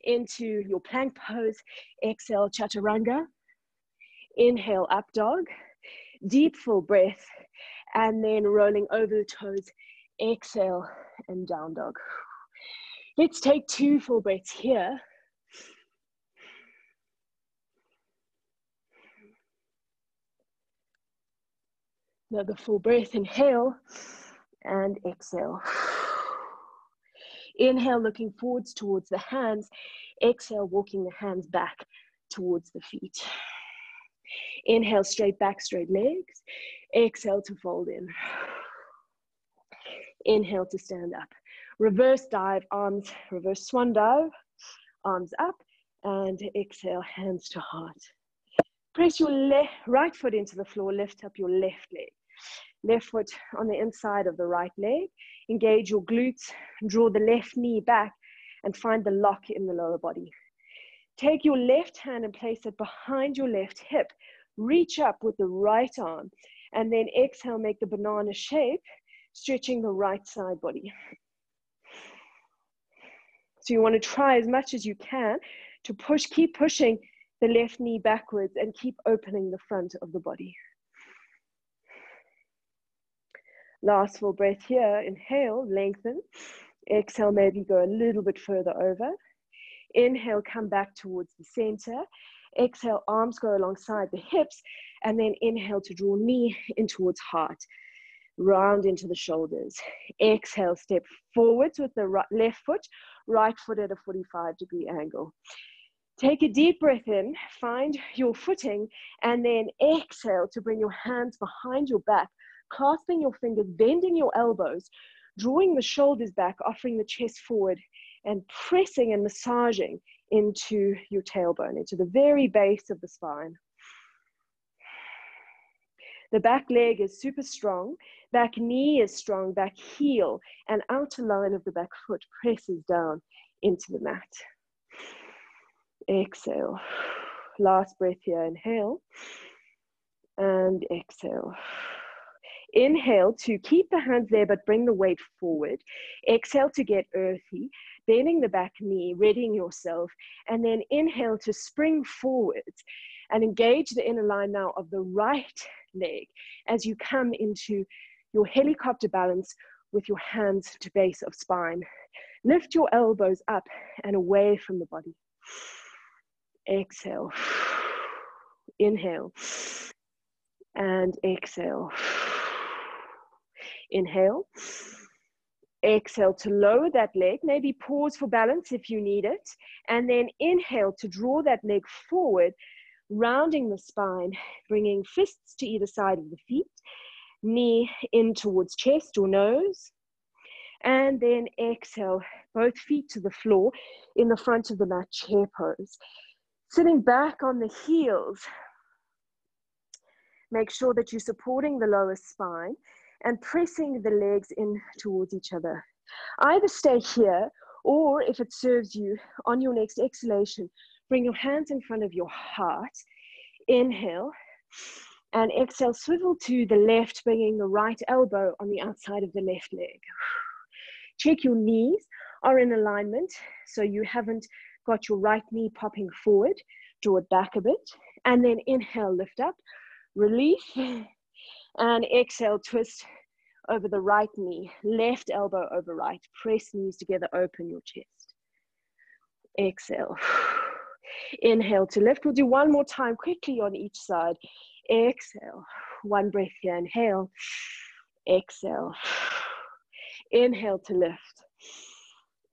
into your plank pose. Exhale, chaturanga. Inhale, up dog. Deep full breath, and then rolling over the toes. Exhale and down dog. Let's take 2 full breaths here. Another full breath, inhale and exhale. Inhale, looking forwards towards the hands. Exhale, walking the hands back towards the feet. Inhale, straight back, straight legs. Exhale to fold in. Inhale to stand up. Reverse dive, arms, reverse swan dive, arms up, and exhale, hands to heart. Press your right foot into the floor, lift up your left leg. Left foot on the inside of the right leg. Engage your glutes, draw the left knee back, and find the lock in the lower body. Take your left hand and place it behind your left hip. Reach up with the right arm, and then exhale, make the banana shape, stretching the right side body. So you want to try as much as you can to push, keep pushing the left knee backwards and keep opening the front of the body. Last full breath here. Inhale, lengthen. Exhale, maybe go a little bit further over. Inhale, come back towards the center. Exhale, arms go alongside the hips, and then inhale to draw knee in towards heart. Round into the shoulders. Exhale, step forwards with the left foot, right foot at a 45-degree angle. Take a deep breath in, find your footing, and then exhale to bring your hands behind your back, clasping your fingers, bending your elbows, drawing the shoulders back, offering the chest forward, and pressing and massaging into your tailbone, into the very base of the spine. The back leg is super strong, back knee is strong, back heel and outer line of the back foot presses down into the mat. Exhale. Last breath here, inhale and exhale. Inhale to keep the hands there but bring the weight forward. Exhale to get earthy, bending the back knee, readying yourself, and then inhale to spring forwards and engage the inner line now of the right leg as you come into your helicopter balance with your hands to base of spine. Lift your elbows up and away from the body. Exhale. Inhale and exhale. Inhale. Exhale to lower that leg, maybe pause for balance if you need it, and then inhale to draw that leg forward, rounding the spine, bringing fists to either side of the feet, knee in towards chest or nose, and then exhale, both feet to the floor in the front of the mat, chair pose. Sitting back on the heels, make sure that you're supporting the lower spine and pressing the legs in towards each other. Either stay here, or if it serves you, on your next exhalation, bring your hands in front of your heart. Inhale, and exhale, swivel to the left, bringing the right elbow on the outside of the left leg. Check your knees are in alignment, so you haven't got your right knee popping forward. Draw it back a bit, and then inhale, lift up, release, and exhale, twist over the right knee, left elbow over right, press knees together, open your chest. Exhale. Inhale to lift. We'll do one more time quickly on each side. Exhale. One breath here. Inhale. Exhale. Inhale to lift.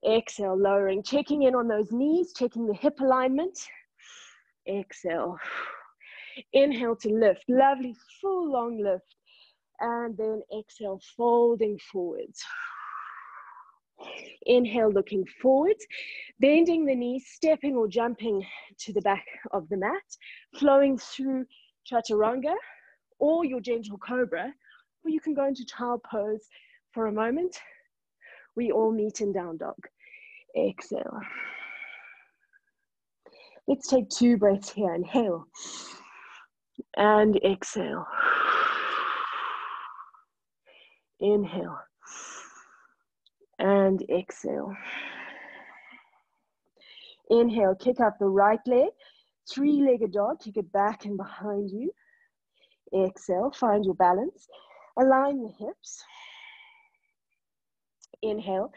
Exhale, lowering, checking in on those knees, checking the hip alignment. Exhale. Inhale to lift. Lovely, full long lift. And then exhale, folding forwards. Inhale, looking forwards, bending the knees, stepping or jumping to the back of the mat, flowing through chaturanga or your gentle cobra, or you can go into child pose for a moment. We all meet in down dog. Exhale. Let's take 2 breaths here. Inhale and exhale. Inhale and exhale. Inhale, kick up the right leg, 3-legged dog, kick it back and behind you. Exhale, find your balance, align the hips. Inhale,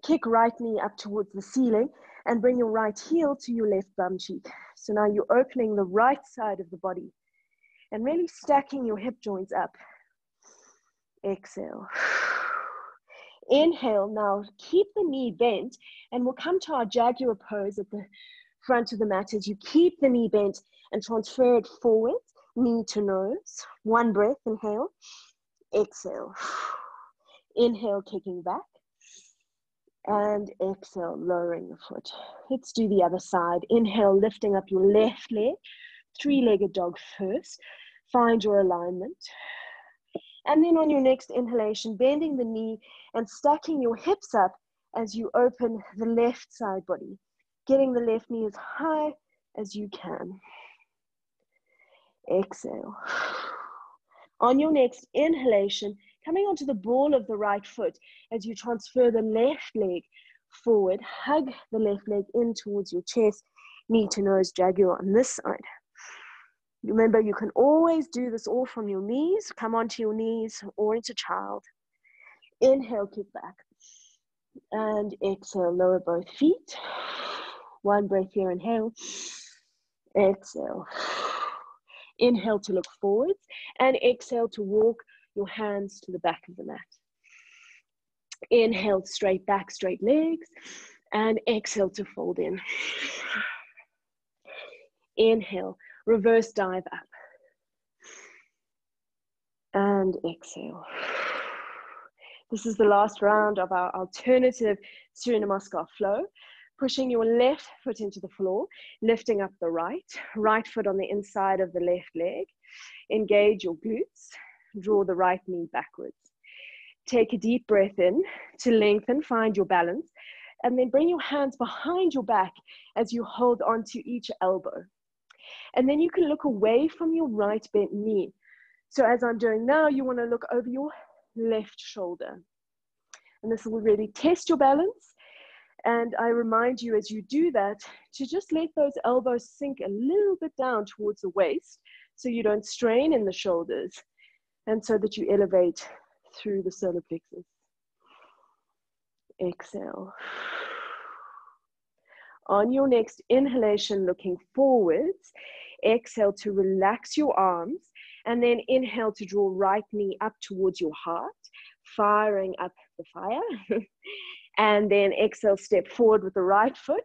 kick right knee up towards the ceiling and bring your right heel to your left bum cheek. So now you're opening the right side of the body and really stacking your hip joints up. Exhale. Inhale, now keep the knee bent and we'll come to our jaguar pose at the front of the mat as you keep the knee bent and transfer it forward, knee to nose. 1 breath, inhale, exhale. Inhale, kicking back, and exhale, lowering the foot. Let's do the other side. Inhale, lifting up your left leg, 3-legged dog first. Find your alignment. And then on your next inhalation, bending the knee and stacking your hips up as you open the left side body, getting the left knee as high as you can. Exhale. On your next inhalation, coming onto the ball of the right foot as you transfer the left leg forward, hug the left leg in towards your chest, knee to nose, jaguar on this side. Remember, you can always do this all from your knees. Come onto your knees or into child. Inhale, kick back. And exhale, lower both feet. 1 breath here, inhale. Exhale. Inhale to look forwards. And exhale to walk your hands to the back of the mat. Inhale, straight back, straight legs. And exhale to fold in. Inhale. Reverse dive up. And exhale. This is the last round of our alternative Surya Namaskar flow. Pushing your left foot into the floor, lifting up the right foot on the inside of the left leg. Engage your glutes, draw the right knee backwards. Take a deep breath in to lengthen, find your balance, and then bring your hands behind your back as you hold onto each elbow. And then you can look away from your right bent knee. So as I'm doing now, you want to look over your left shoulder. And this will really test your balance. And I remind you as you do that to just let those elbows sink a little bit down towards the waist so you don't strain in the shoulders and so that you elevate through the solar plexus. Exhale. On your next inhalation, looking forwards, exhale to relax your arms, and then inhale to draw right knee up towards your heart, firing up the fire. And then exhale, step forward with the right foot,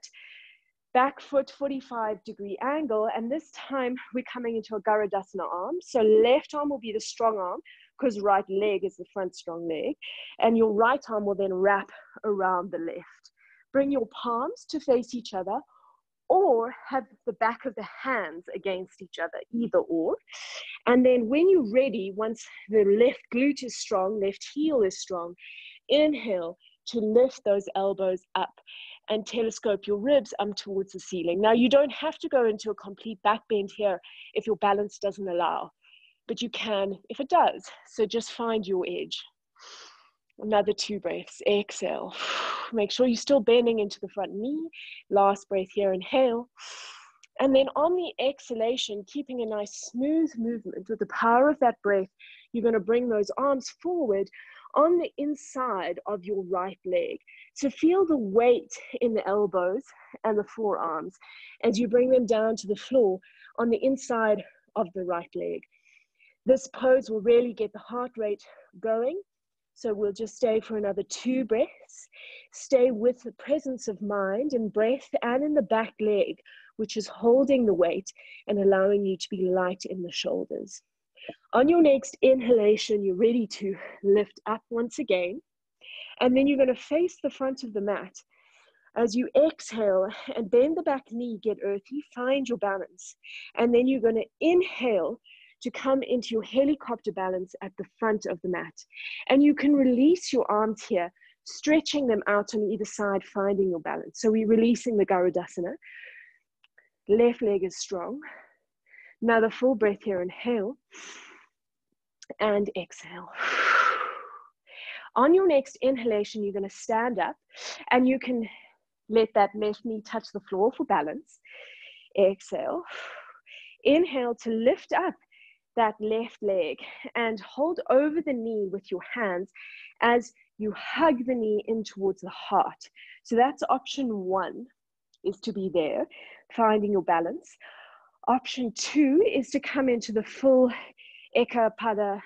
back foot 45-degree angle. And this time we're coming into a Garudasana arm. So left arm will be the strong arm because right leg is the front strong leg. And your right arm will then wrap around the left. Bring your palms to face each other or have the back of the hands against each other, either or. And then when you're ready, once the left glute is strong, left heel is strong, inhale to lift those elbows up and telescope your ribs up towards the ceiling. Now, you don't have to go into a complete back bend here if your balance doesn't allow, but you can if it does. So just find your edge. Another 2 breaths. Exhale. Make sure you're still bending into the front knee. Last breath here, inhale. And then on the exhalation, keeping a nice smooth movement with the power of that breath, you're going to bring those arms forward on the inside of your right leg. So feel the weight in the elbows and the forearms as you bring them down to the floor on the inside of the right leg. This pose will really get the heart rate going. So we'll just stay for another 2 breaths. Stay with the presence of mind and breath and in the back leg, which is holding the weight and allowing you to be light in the shoulders. On your next inhalation, you're ready to lift up once again. And then you're going to face the front of the mat. As you exhale and bend the back knee, get earthy, find your balance. And then you're going to inhale to come into your helicopter balance at the front of the mat. And you can release your arms here, stretching them out on either side, finding your balance. So we're releasing the Garudasana. Left leg is strong. Another full breath here, inhale. And exhale. On your next inhalation, you're going to stand up and you can let that left knee touch the floor for balance. Exhale. Inhale to lift up that left leg and hold over the knee with your hands as you hug the knee in towards the heart. So that's option 1, is to be there, finding your balance. Option 2 is to come into the full Ekapada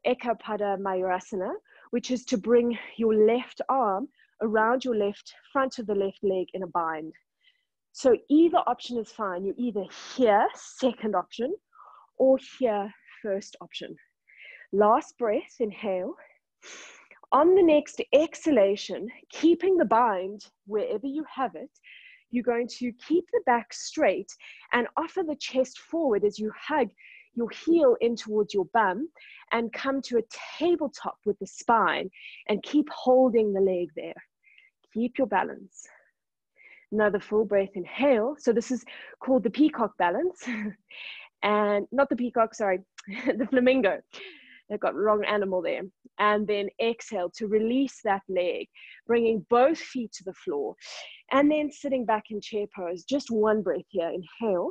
Mayurasana, which is to bring your left arm around your left front of the left leg in a bind. So either option is fine. You're either here, second option, or here, first option. Last breath, inhale. On the next exhalation, keeping the bind wherever you have it, you're going to keep the back straight and offer the chest forward as you hug your heel in towards your bum and come to a tabletop with the spine and keep holding the leg there. Keep your balance. Another full breath, inhale. So this is called the peacock balance. And not the peacock, sorry, the flamingo. I got wrong animal there. And then exhale to release that leg, bringing both feet to the floor. And then sitting back in chair pose. Just 1 breath here. Inhale.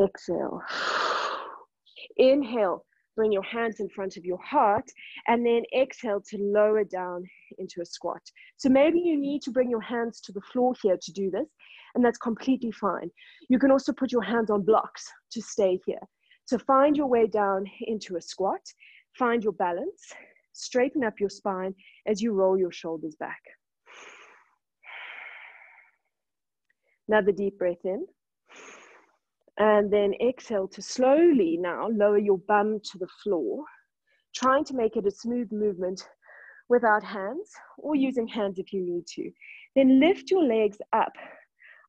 Exhale. Inhale. Bring your hands in front of your heart. And then exhale to lower down into a squat. So maybe you need to bring your hands to the floor here to do this. And that's completely fine. You can also put your hands on blocks to stay here. So find your way down into a squat, find your balance, straighten up your spine as you roll your shoulders back. Another deep breath in. And then exhale to slowly now lower your bum to the floor, trying to make it a smooth movement without hands, or using hands if you need to. Then lift your legs up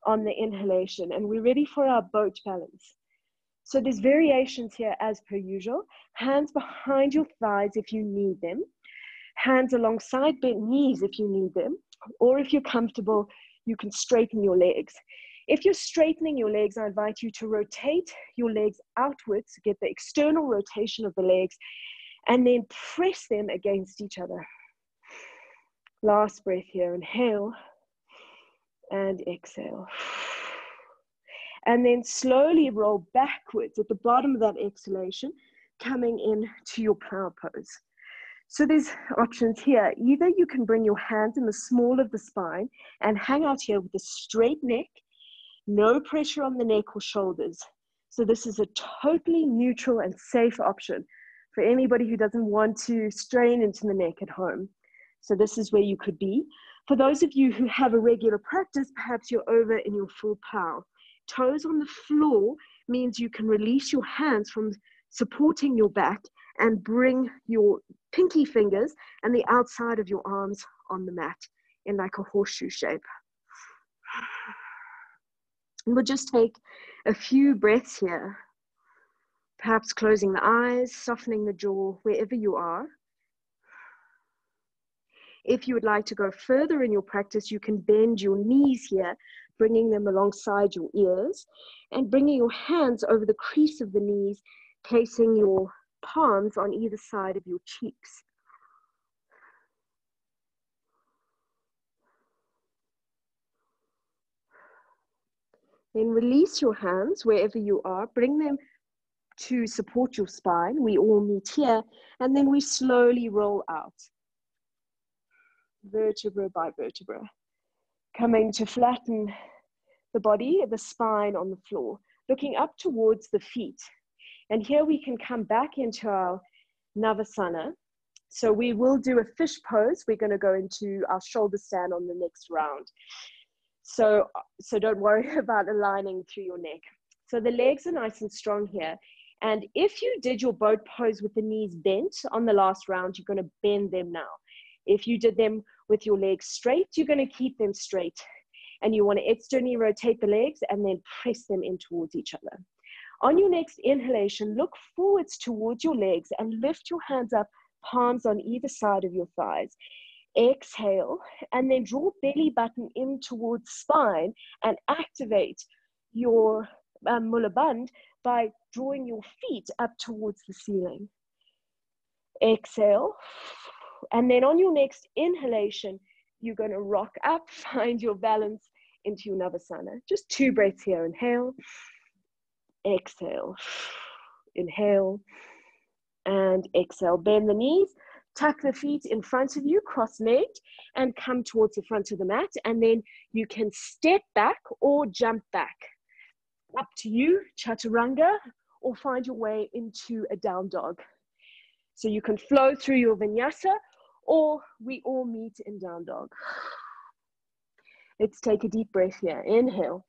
on the inhalation, and we're ready for our boat balance. So there's variations here as per usual. Hands behind your thighs if you need them. Hands alongside bent knees if you need them. Or if you're comfortable, you can straighten your legs. If you're straightening your legs, I invite you to rotate your legs outwards, get the external rotation of the legs, and then press them against each other. Last breath here, inhale and exhale. And then slowly roll backwards at the bottom of that exhalation, coming into your plow pose. So there's options here. Either you can bring your hands in the small of the spine and hang out here with a straight neck, no pressure on the neck or shoulders. So this is a totally neutral and safe option for anybody who doesn't want to strain into the neck at home. So this is where you could be. For those of you who have a regular practice, perhaps you're over in your full plow. Toes on the floor means you can release your hands from supporting your back and bring your pinky fingers and the outside of your arms on the mat in like a horseshoe shape. And we'll just take a few breaths here, perhaps closing the eyes, softening the jaw wherever you are. If you would like to go further in your practice, you can bend your knees here, bringing them alongside your ears, and bringing your hands over the crease of the knees, placing your palms on either side of your cheeks. Then release your hands wherever you are, bring them to support your spine. We all meet here, and then we slowly roll out, vertebra by vertebra, coming to flatten the body, the spine on the floor, looking up towards the feet. And here we can come back into our Navasana. So we will do a fish pose. We're going to go into our shoulder stand on the next round. So don't worry about aligning through your neck. So the legs are nice and strong here. And if you did your boat pose with the knees bent on the last round, you're going to bend them now. If you did them with your legs straight, you're going to keep them straight. And you want to externally rotate the legs and then press them in towards each other. On your next inhalation, look forwards towards your legs and lift your hands up, palms on either side of your thighs. Exhale, and then draw belly button in towards spine and activate your Mula Bandh by drawing your feet up towards the ceiling. Exhale, and then on your next inhalation, you're going to rock up, find your balance into your Navasana. Just 2 breaths here. Inhale, exhale, inhale, and exhale. Bend the knees, tuck the feet in front of you, cross-legged, and come towards the front of the mat. And then you can step back or jump back. Up to you, chaturanga, or find your way into a down dog. So you can flow through your vinyasa, or we all meet in down dog. Let's take a deep breath here. Inhale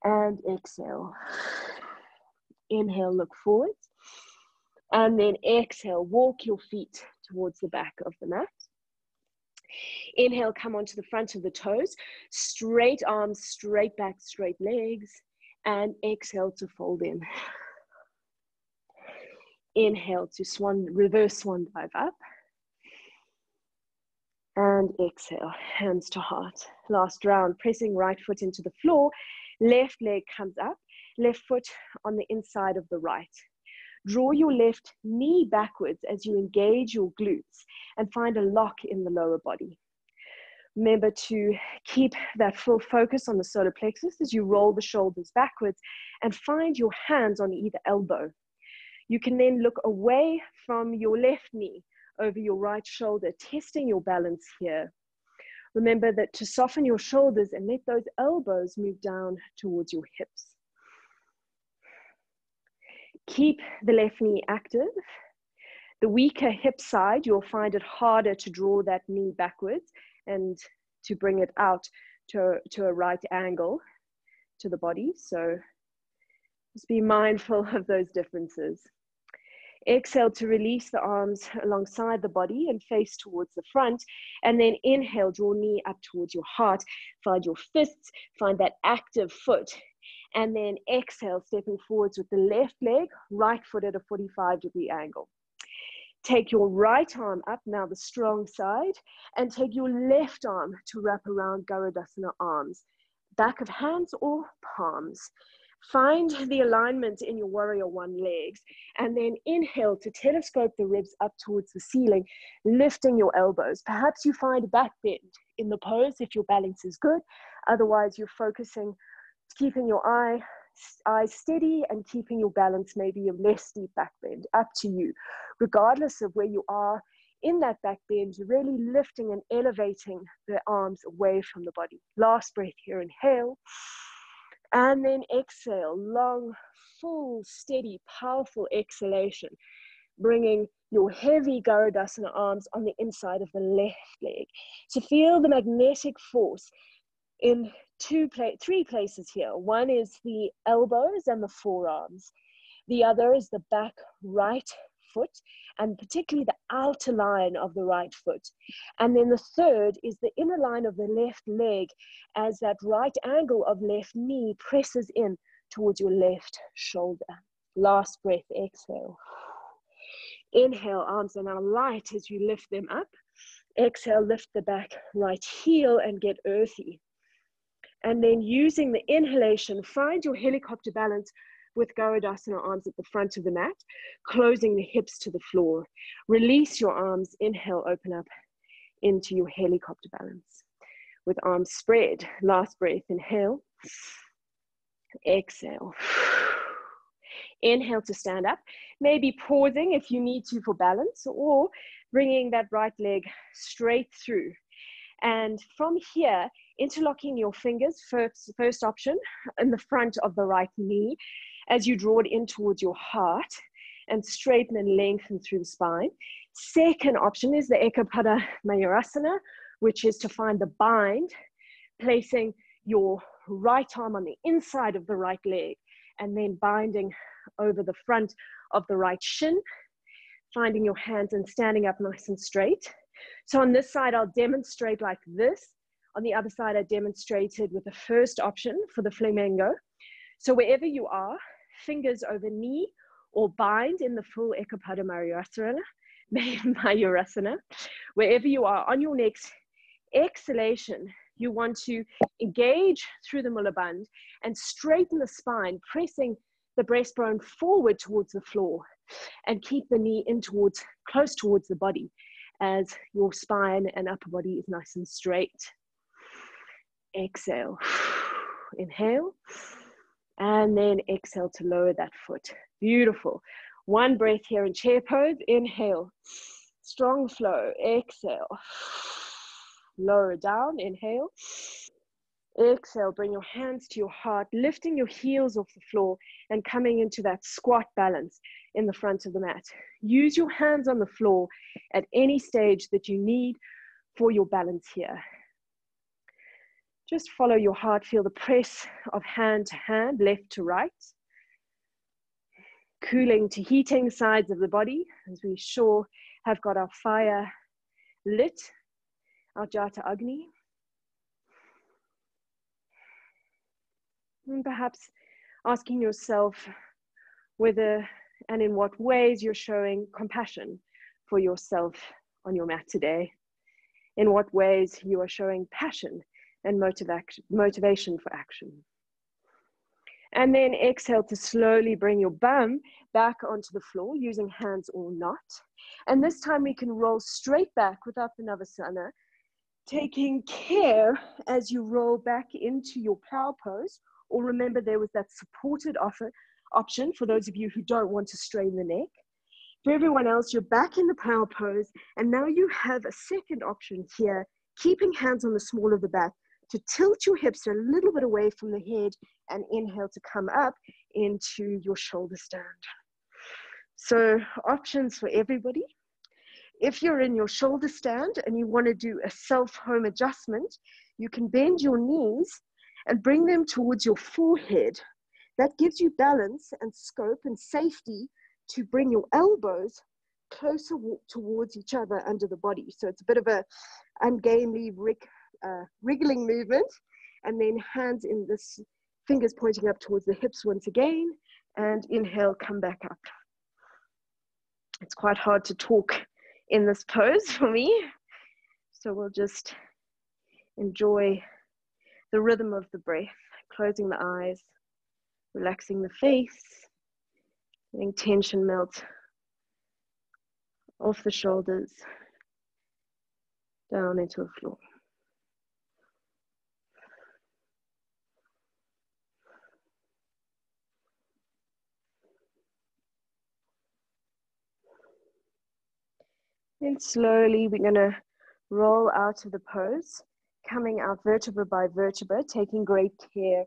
and exhale. Inhale, look forward. And then exhale, walk your feet towards the back of the mat. Inhale, come onto the front of the toes. Straight arms, straight back, straight legs. And exhale to fold in. Inhale to swan, reverse swan dive up. And exhale, hands to heart. Last round, pressing right foot into the floor. Left leg comes up, left foot on the inside of the right. Draw your left knee backwards as you engage your glutes and find a lock in the lower body. Remember to keep that full focus on the solar plexus as you roll the shoulders backwards and find your hands on either elbow. You can then look away from your left knee over your right shoulder, testing your balance here. Remember that to soften your shoulders and let those elbows move down towards your hips. Keep the left knee active. The weaker hip side, you'll find it harder to draw that knee backwards and to bring it out to a right angle to the body. So just be mindful of those differences. Exhale to release the arms alongside the body and face towards the front. And then inhale, draw knee up towards your heart. Find your fists, find that active foot. And then exhale, stepping forwards with the left leg, right foot at a 45-degree angle. Take your right arm up, now the strong side, and take your left arm to wrap around Garudasana arms. Back of hands or palms. Find the alignment in your warrior one legs, and then inhale to telescope the ribs up towards the ceiling, lifting your elbows. Perhaps you find a back bend in the pose if your balance is good. Otherwise, you're focusing, keeping your eyes steady and keeping your balance, maybe a less steep back bend, up to you. Regardless of where you are in that back bend, you're really lifting and elevating the arms away from the body. Last breath here, inhale. And then exhale, long, full, steady, powerful exhalation, bringing your heavy Garudasana arms on the inside of the left leg. So feel the magnetic force in three places here. One is the elbows and the forearms. The other is the back right foot, and particularly the outer line of the right foot. And then the third is the inner line of the left leg, as that right angle of left knee presses in towards your left shoulder. Last breath, exhale. Inhale, arms are now light as you lift them up. Exhale, lift the back right heel and get earthy. And then using the inhalation, find your helicopter balance with Garudasana arms at the front of the mat, closing the hips to the floor. Release your arms, inhale, open up into your helicopter balance with arms spread. Last breath, inhale, exhale. Inhale to stand up, maybe pausing if you need to for balance, or bringing that right leg straight through. And from here, interlocking your fingers, first option, in the front of the right knee, as you draw it in towards your heart and straighten and lengthen through the spine. Second option is the Ekapada Mayurasana, which is to find the bind, placing your right arm on the inside of the right leg and then binding over the front of the right shin, finding your hands and standing up nice and straight. So on this side, I'll demonstrate like this. On the other side, I demonstrated with the first option for the flamingo. So wherever you are, fingers over knee or bind in the full Ekapada Mayurasana. Wherever you are, on your next exhalation, you want to engage through the Mulaband and straighten the spine, pressing the breastbone forward towards the floor, and keep the knee in towards, close towards the body, as your spine and upper body is nice and straight. Exhale, inhale, and then exhale to lower that foot. Beautiful. One breath here in chair pose. Inhale, strong flow. Exhale, lower down. Inhale, exhale, bring your hands to your heart, lifting your heels off the floor and coming into that squat balance in the front of the mat. Use your hands on the floor at any stage that you need for your balance here. Just follow your heart, feel the press of hand to hand, left to right. Cooling to heating sides of the body, as we sure have got our fire lit, our Jata Agni. And perhaps asking yourself whether and in what ways you're showing compassion for yourself on your mat today. In what ways you are showing passion and motivation for action. And then exhale to slowly bring your bum back onto the floor using hands or not. And this time we can roll straight back with Uttanavasana, taking care as you roll back into your plow pose. Or remember, there was that supported option for those of you who don't want to strain the neck. For everyone else, you're back in the plow pose, and now you have a second option here, keeping hands on the small of the back to tilt your hips a little bit away from the head and inhale to come up into your shoulder stand. So options for everybody. If you're in your shoulder stand and you want to do a self-home adjustment, you can bend your knees and bring them towards your forehead. That gives you balance and scope and safety to bring your elbows closer towards each other under the body. So it's a bit of a ungainly wriggling movement, and then hands in this, fingers pointing up towards the hips once again, and inhale, come back up. It's quite hard to talk in this pose for me, so we'll just enjoy the rhythm of the breath, closing the eyes, relaxing the face, letting tension melt off the shoulders, down into the floor. Then slowly we're going to roll out of the pose, coming out vertebra by vertebra, taking great care,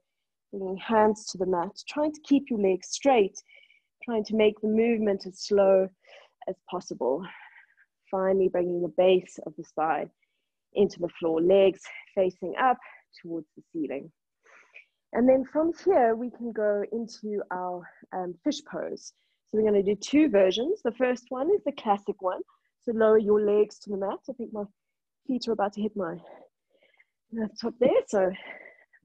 bringing hands to the mat, trying to keep your legs straight, trying to make the movement as slow as possible. Finally bringing the base of the spine into the floor, legs facing up towards the ceiling. And then from here, we can go into our fish pose. So we're going to do two versions. The first one is the classic one. So lower your legs to the mat. I think my feet are about to hit my top there. So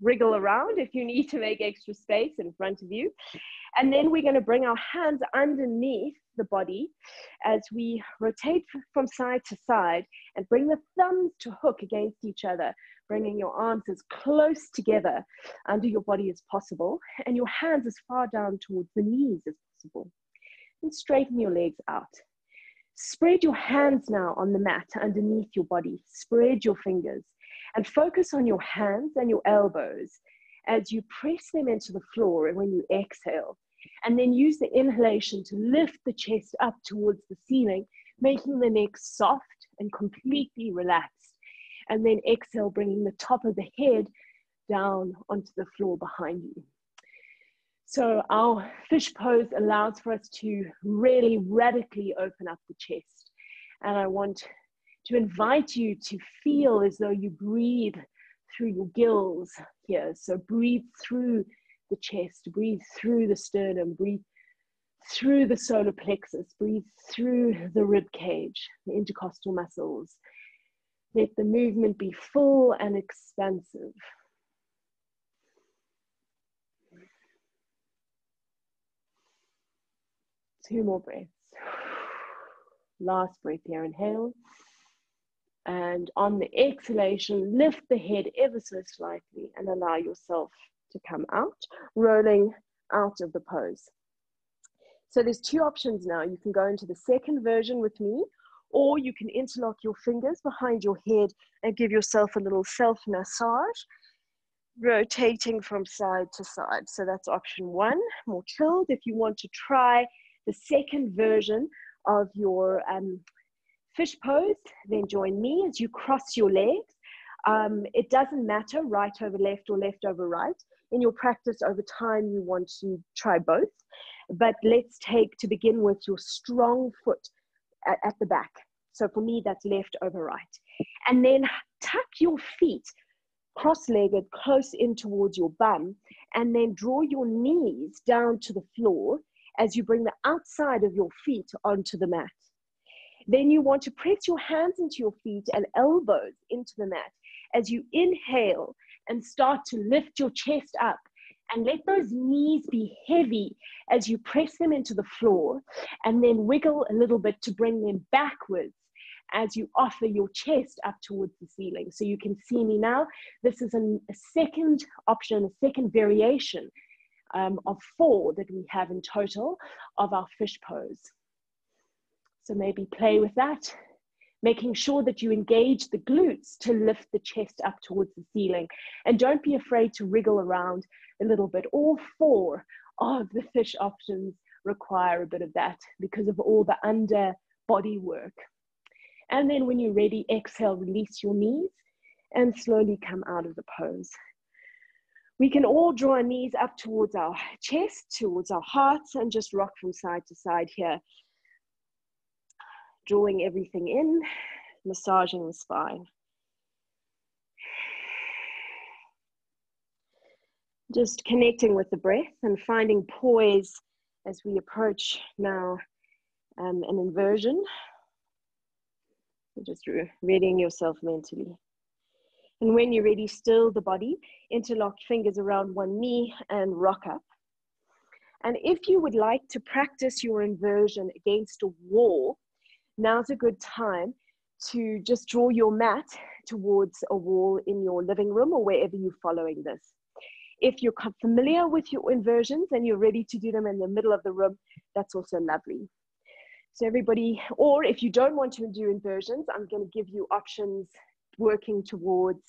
wriggle around if you need to make extra space in front of you. And then we're going to bring our hands underneath the body as we rotate from side to side and bring the thumbs to hook against each other, bringing your arms as close together under your body as possible and your hands as far down towards the knees as possible. And straighten your legs out. Spread your hands now on the mat underneath your body. Spread your fingers and focus on your hands and your elbows as you press them into the floor and when you exhale. And then use the inhalation to lift the chest up towards the ceiling, making the neck soft and completely relaxed. And then exhale, bringing the top of the head down onto the floor behind you. So our fish pose allows for us to really radically open up the chest. And I want to invite you to feel as though you breathe through your gills here. So breathe through the chest, breathe through the sternum, breathe through the solar plexus, breathe through the rib cage, the intercostal muscles. Let the movement be full and expansive. Two more breaths. Last breath here, inhale. And on the exhalation, lift the head ever so slightly and allow yourself to come out, rolling out of the pose. So there's two options now. You can go into the second version with me, or you can interlock your fingers behind your head and give yourself a little self-massage, rotating from side to side. So that's option one, more chilled. If you want to try the second version of your fish pose, then join me as you cross your legs. It doesn't matter right over left or left over right. In your practice over time, you want to try both. But let's take, to begin with, your strong foot at the back. So for me, that's left over right. And then tuck your feet cross-legged close in towards your bum, and then draw your knees down to the floor as you bring the outside of your feet onto the mat. Then you want to press your hands into your feet and elbows into the mat as you inhale and start to lift your chest up, and let those knees be heavy as you press them into the floor, and then wiggle a little bit to bring them backwards as you offer your chest up towards the ceiling. So you can see me now. This is a second option, a second variation of 4 that we have in total of our fish pose. So maybe play with that, making sure that you engage the glutes to lift the chest up towards the ceiling. And don't be afraid to wriggle around a little bit. All 4 of the fish options require a bit of that because of all the under body work. And then when you're ready, exhale, release your knees and slowly come out of the pose. We can all draw our knees up towards our chest, towards our hearts, and just rock from side to side here. Drawing everything in, massaging the spine. Just connecting with the breath and finding poise as we approach now an inversion. Just readying yourself mentally. And when you're ready, still the body, interlock fingers around one knee and rock up. And if you would like to practice your inversion against a wall, now's a good time to just draw your mat towards a wall in your living room or wherever you're following this. If you're familiar with your inversions and you're ready to do them in the middle of the room, that's also lovely. So everybody, or if you don't want to do inversions, I'm going to give you options working towards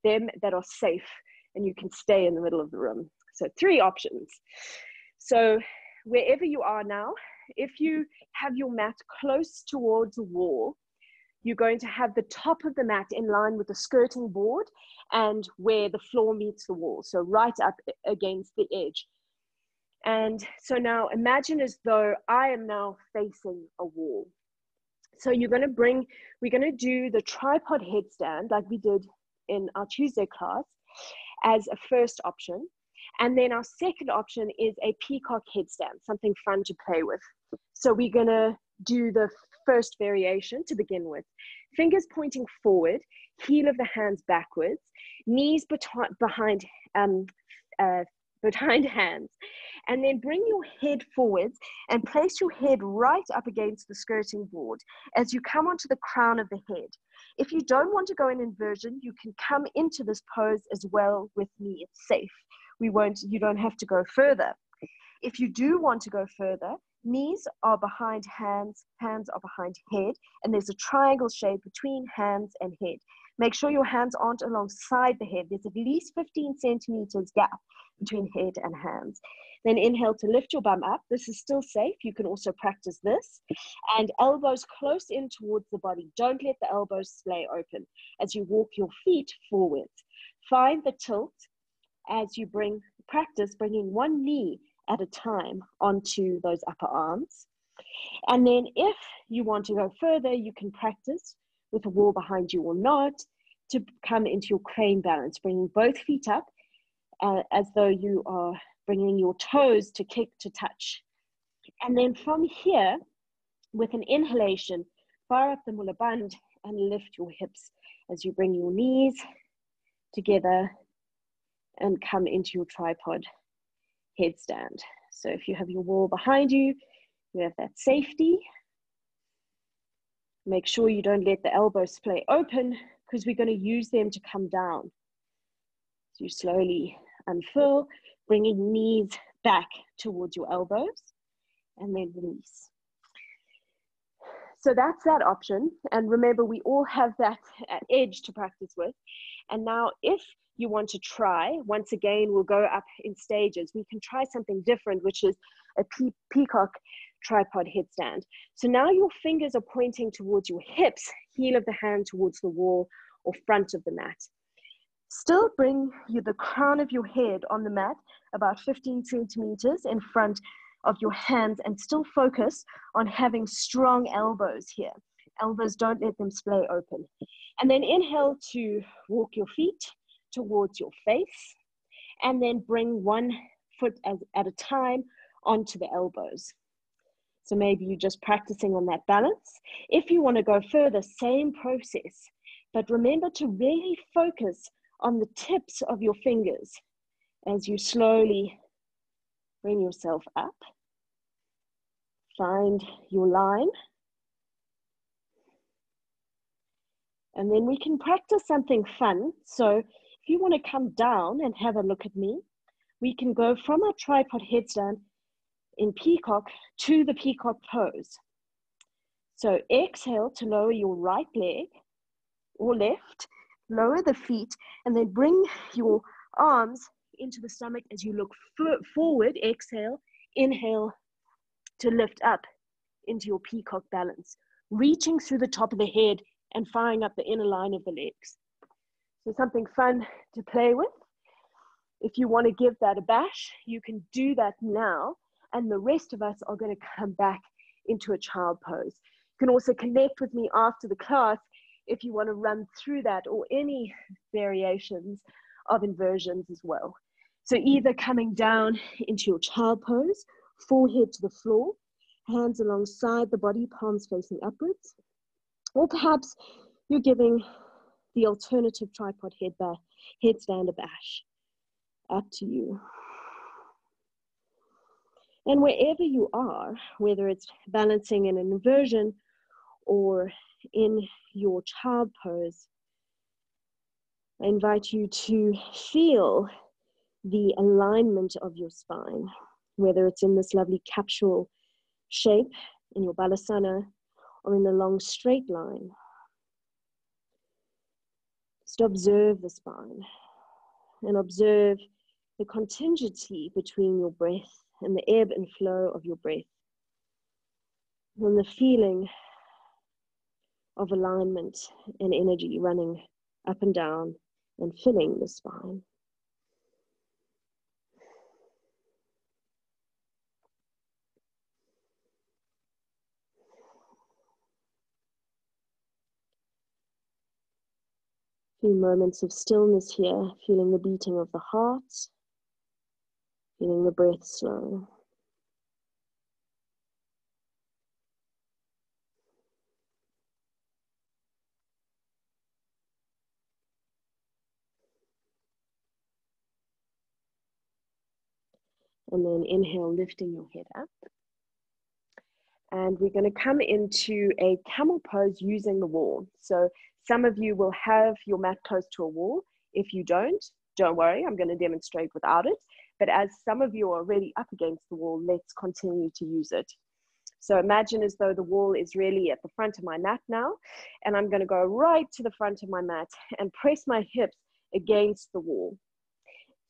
them that are safe and you can stay in the middle of the room. So 3 options. So wherever you are now, if you have your mat close towards a wall, you're going to have the top of the mat in line with the skirting board and where the floor meets the wall. So right up against the edge. And so now imagine as though I am now facing a wall. So we're going to do the tripod headstand like we did in our Tuesday class as a first option. And then our second option is a peacock headstand, something fun to play with. So we're going to do the first variation to begin with. Fingers pointing forward, heel of the hands backwards, knees behind hands. And then bring your head forwards and place your head right up against the skirting board as you come onto the crown of the head. If you don't want to go in inversion, you can come into this pose as well with me. It's safe. You don't have to go further. If you do want to go further, knees are behind hands, hands are behind head, and there's a triangle shape between hands and head. Make sure your hands aren't alongside the head. There's at least 15 centimeters gap between head and hands. Then inhale to lift your bum up. This is still safe. You can also practice this. And elbows close in towards the body. Don't let the elbows splay open as you walk your feet forwards. Find the tilt as you practice bringing one knee at a time onto those upper arms. And then if you want to go further, you can practice with a wall behind you or not to come into your crane balance, bringing both feet up as though you are bringing your toes to kick to touch. And then from here, with an inhalation, fire up the mula bandh and lift your hips as you bring your knees together and come into your tripod headstand. So if you have your wall behind you, you have that safety. Make sure you don't let the elbows splay open because we're going to use them to come down. So you slowly unfurl, bringing knees back towards your elbows and then release. So that's that option. And remember, we all have that edge to practice with. And now if you want to try, once again, we'll go up in stages. We can try something different, which is a peacock tripod headstand. So now your fingers are pointing towards your hips, heel of the hand towards the wall or front of the mat. Still bring the crown of your head on the mat about 15 centimeters in front of your hands and still focus on having strong elbows here. Elbows, don't let them splay open. And then inhale to walk your feet towards your face and then bring one foot at a time onto the elbows. So maybe you're just practicing on that balance. If you want to go further, same process, but remember to really focus on the tips of your fingers as you slowly bring yourself up. Find your line. And then we can practice something fun. So if you want to come down and have a look at me, we can go from our tripod headstand in peacock to the peacock pose. So exhale to lower your right leg or left, lower the feet, and then bring your arms into the stomach as you look forward. Exhale, inhale to lift up into your peacock balance, reaching through the top of the head and firing up the inner line of the legs. So something fun to play with. If you want to give that a bash, you can do that now, and the rest of us are going to come back into a child pose. You can also connect with me after the class if you want to run through that or any variations of inversions as well. So either coming down into your child pose, forehead to the floor, Hands alongside the body, palms facing upwards. Or perhaps you're giving the alternative tripod headstand a bash. Up to you. And wherever you are, whether it's balancing in an inversion or in your child pose, I invite you to feel the alignment of your spine, whether it's in this lovely capsule shape in your balasana or in the long straight line. Just observe the spine and observe the contingency between your breath and the ebb and flow of your breath, and the feeling of alignment and energy running up and down and filling the spine. A few moments of stillness here, feeling the beating of the heart, feeling the breath slow. And then inhale, lifting your head up. And we're going to come into a camel pose using the wall. So some of you will have your mat close to a wall. If you don't worry, I'm going to demonstrate without it. But as some of you are already up against the wall, let's continue to use it. So imagine as though the wall is really at the front of my mat now, and I'm going to go right to the front of my mat and press my hips against the wall.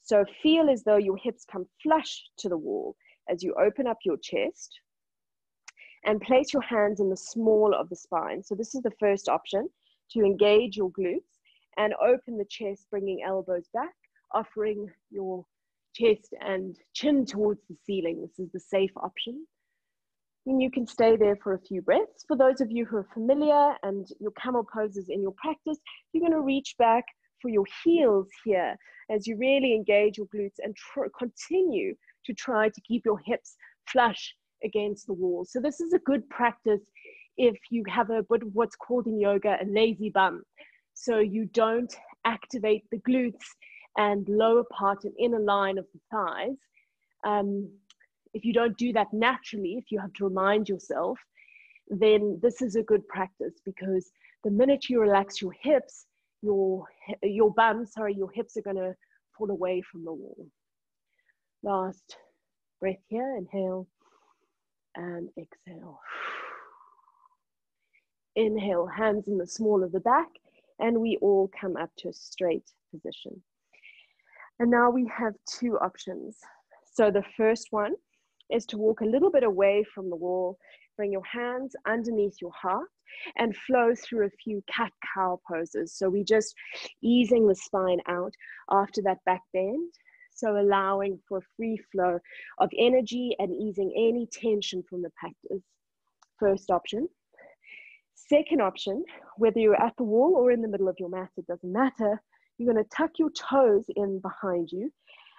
So feel as though your hips come flush to the wall as you open up your chest and place your hands in the small of the spine. So this is the first option, to engage your glutes and open the chest, bringing elbows back, offering your chest and chin towards the ceiling. This is the safe option. And you can stay there for a few breaths. For those of you who are familiar and your camel poses in your practice, you're going to reach back for your heels here as you really engage your glutes and continue to try to keep your hips flush against the wall. So this is a good practice if you have what's called in yoga a lazy bum. So you don't activate the glutes and lower part and inner line of the thighs. If you don't do that naturally, if you have to remind yourself, then this is a good practice, because the minute you relax your hips, your hips are going to fall away from the wall. Last breath here, inhale and exhale. Inhale, hands in the small of the back, and we all come up to a straight position. And now we have two options. So the first one is to walk a little bit away from the wall, bring your hands underneath your heart and flow through a few cat-cow poses. So we're just easing the spine out after that back bend. So allowing for a free flow of energy and easing any tension from the practice. First option. Second option, whether you're at the wall or in the middle of your mat, it doesn't matter. You're going to tuck your toes in behind you,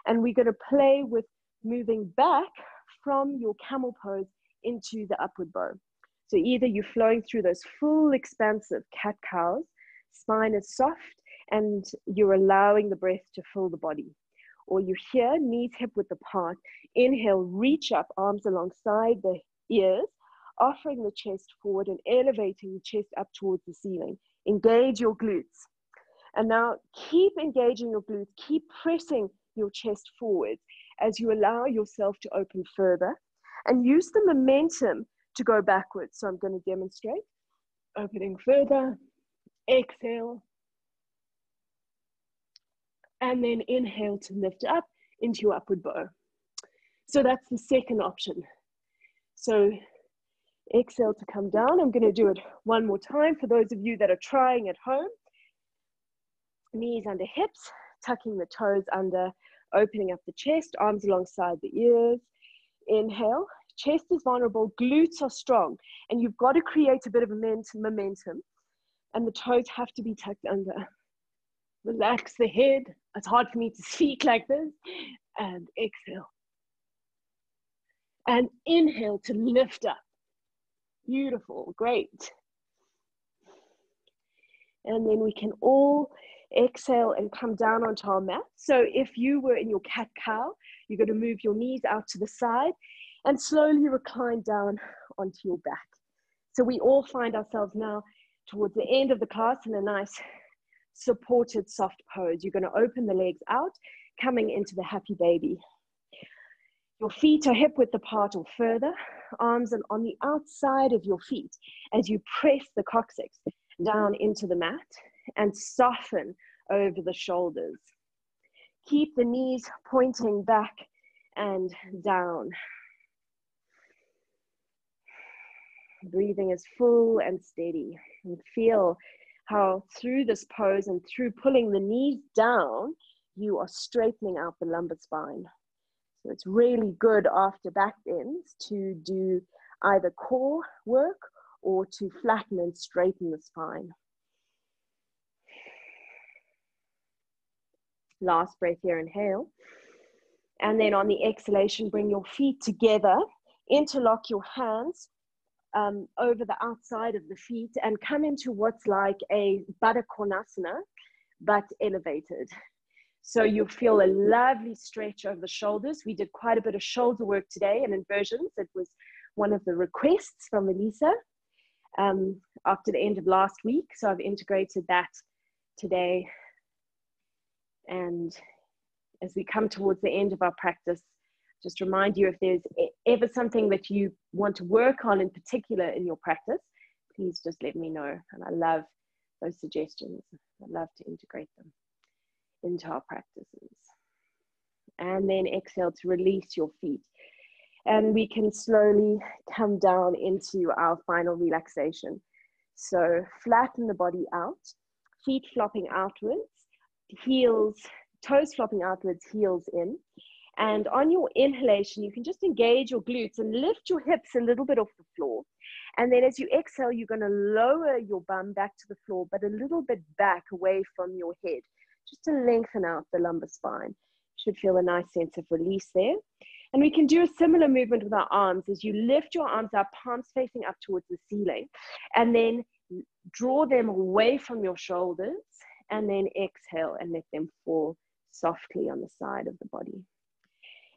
and we're going to play with moving back from your camel pose into the upward bow. So either you're flowing through those full expansive cat cows, spine is soft, and you're allowing the breath to fill the body. Or you're here, knees hip width apart. Inhale, reach up, arms alongside the ears, offering the chest forward and elevating the chest up towards the ceiling. Engage your glutes. And now keep engaging your glutes, keep pressing your chest forward as you allow yourself to open further, and use the momentum to go backwards. So I'm going to demonstrate. Opening further, exhale, and then inhale to lift up into your upward bow. So that's the second option. So exhale to come down. I'm going to do it one more time for those of you that are trying at home. Knees under hips, tucking the toes under, opening up the chest, arms alongside the ears. Inhale, chest is vulnerable, glutes are strong, and you've got to create a bit of momentum, and the toes have to be tucked under. Relax the head. It's hard for me to speak like this. And exhale. And inhale to lift up. Beautiful, great. And then we can all exhale and come down onto our mat. So if you were in your cat-cow, you're going to move your knees out to the side and slowly recline down onto your back. So we all find ourselves now towards the end of the class in a nice supported soft pose. You're going to open the legs out, coming into the happy baby. Your feet are hip width apart or further, arms are on the outside of your feet as you press the coccyx down into the mat and soften over the shoulders. Keep the knees pointing back and down. Breathing is full and steady. And feel how through this pose and through pulling the knees down, you are straightening out the lumbar spine. So it's really good after back bends to do either core work or to flatten and straighten the spine. Last breath here, inhale. And then on the exhalation, bring your feet together, interlock your hands over the outside of the feet and come into what's like a Baddha Konasana, but elevated. So you'll feel a lovely stretch over the shoulders. We did quite a bit of shoulder work today and inversions. It was one of the requests from Elisa after the end of last week. So I've integrated that today. And as we come towards the end of our practice, just remind you if there's ever something that you want to work on in particular in your practice, please just let me know. And I love those suggestions. I love to integrate them into our practices. And then exhale to release your feet. And we can slowly come down into our final relaxation. So flatten the body out, feet flopping outwards, heels, toes flopping outwards, heels in. And on your inhalation, you can just engage your glutes and lift your hips a little bit off the floor. And then as you exhale, you're going to lower your bum back to the floor, but a little bit back away from your head, just to lengthen out the lumbar spine. Should feel a nice sense of release there. And we can do a similar movement with our arms as you lift your arms up, palms facing up towards the ceiling, and then draw them away from your shoulders, and then exhale and let them fall softly on the side of the body.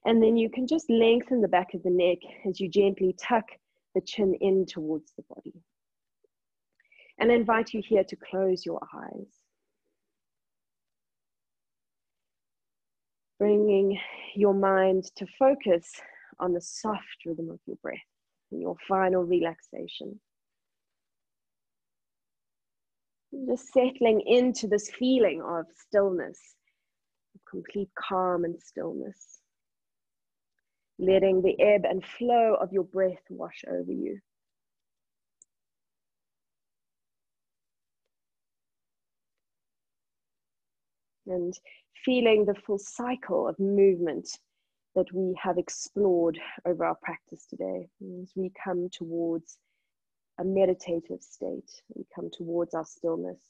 And then you can just lengthen the back of the neck as you gently tuck the chin in towards the body. And I invite you here to close your eyes. Bringing your mind to focus on the soft rhythm of your breath and your final relaxation. Just settling into this feeling of stillness, of complete calm and stillness. Letting the ebb and flow of your breath wash over you. And feeling the full cycle of movement that we have explored over our practice today. As we come towards a meditative state, we come towards our stillness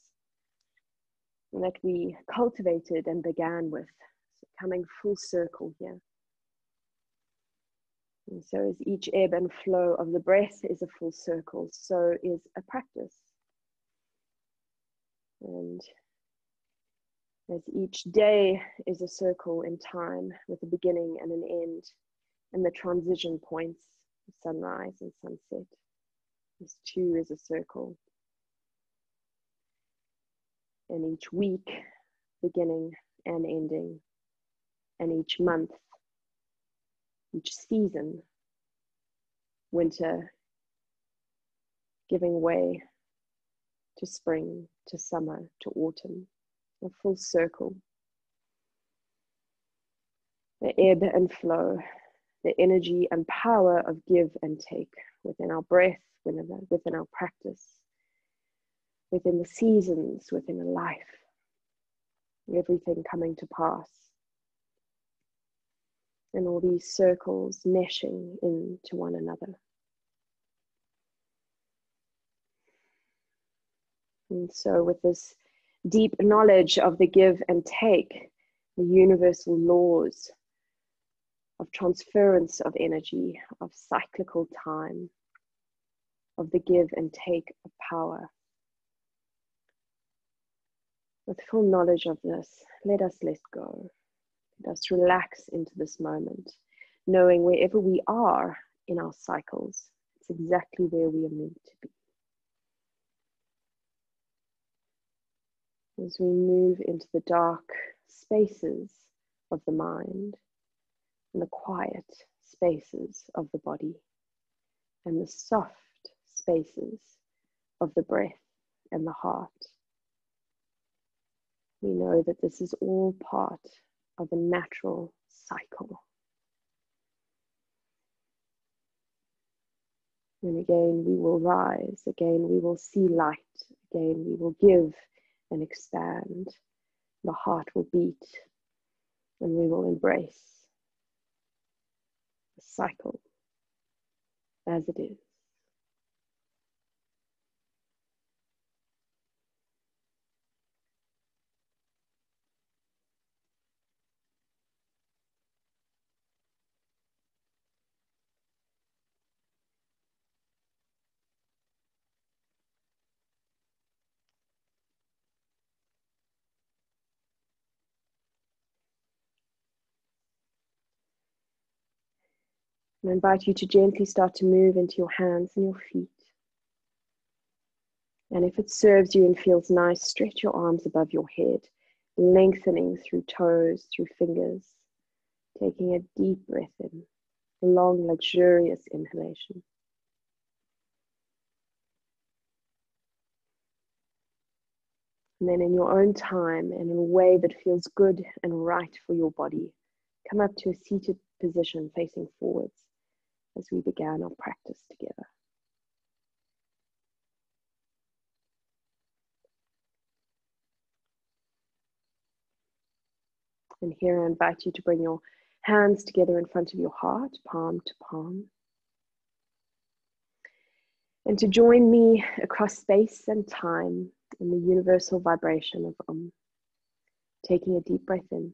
that we cultivated and began with, so coming full circle here. And so as each ebb and flow of the breath is a full circle, so is a practice. And as each day is a circle in time with a beginning and an end, and the transition points of sunrise and sunset. This too is a circle. And each week, beginning and ending, and each month, each season, winter, giving way to spring, to summer, to autumn, a full circle. The ebb and flow, the energy and power of give and take within our breath, within our practice, within the seasons, within a life, everything coming to pass. And all these circles meshing into one another. And so with this deep knowledge of the give and take, the universal laws of transference of energy, of cyclical time, of the give and take of power. With full knowledge of this, let us let go. Let us relax into this moment, knowing wherever we are in our cycles, it's exactly where we are meant to be. As we move into the dark spaces of the mind and the quiet spaces of the body and the soft spaces of the breath and the heart, we know that this is all part of a natural cycle. And again, we will rise. Again, we will see light. Again, we will give and expand. The heart will beat and we will embrace the cycle as it is. I invite you to gently start to move into your hands and your feet. And if it serves you and feels nice, stretch your arms above your head, lengthening through toes, through fingers, taking a deep breath in, a long, luxurious inhalation. And then in your own time and in a way that feels good and right for your body, come up to a seated position facing forwards as we began our practice together. And here I invite you to bring your hands together in front of your heart, palm to palm. And to join me across space and time in the universal vibration of taking a deep breath in.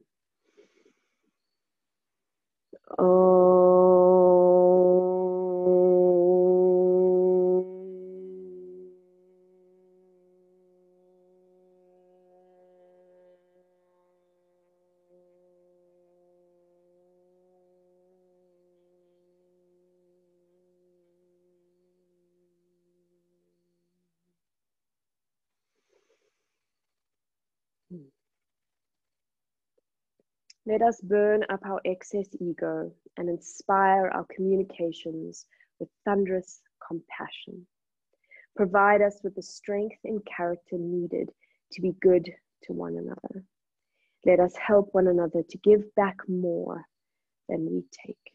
Let us burn up our excess ego and inspire our communications with thunderous compassion. Provide us with the strength and character needed to be good to one another. Let us help one another to give back more than we take.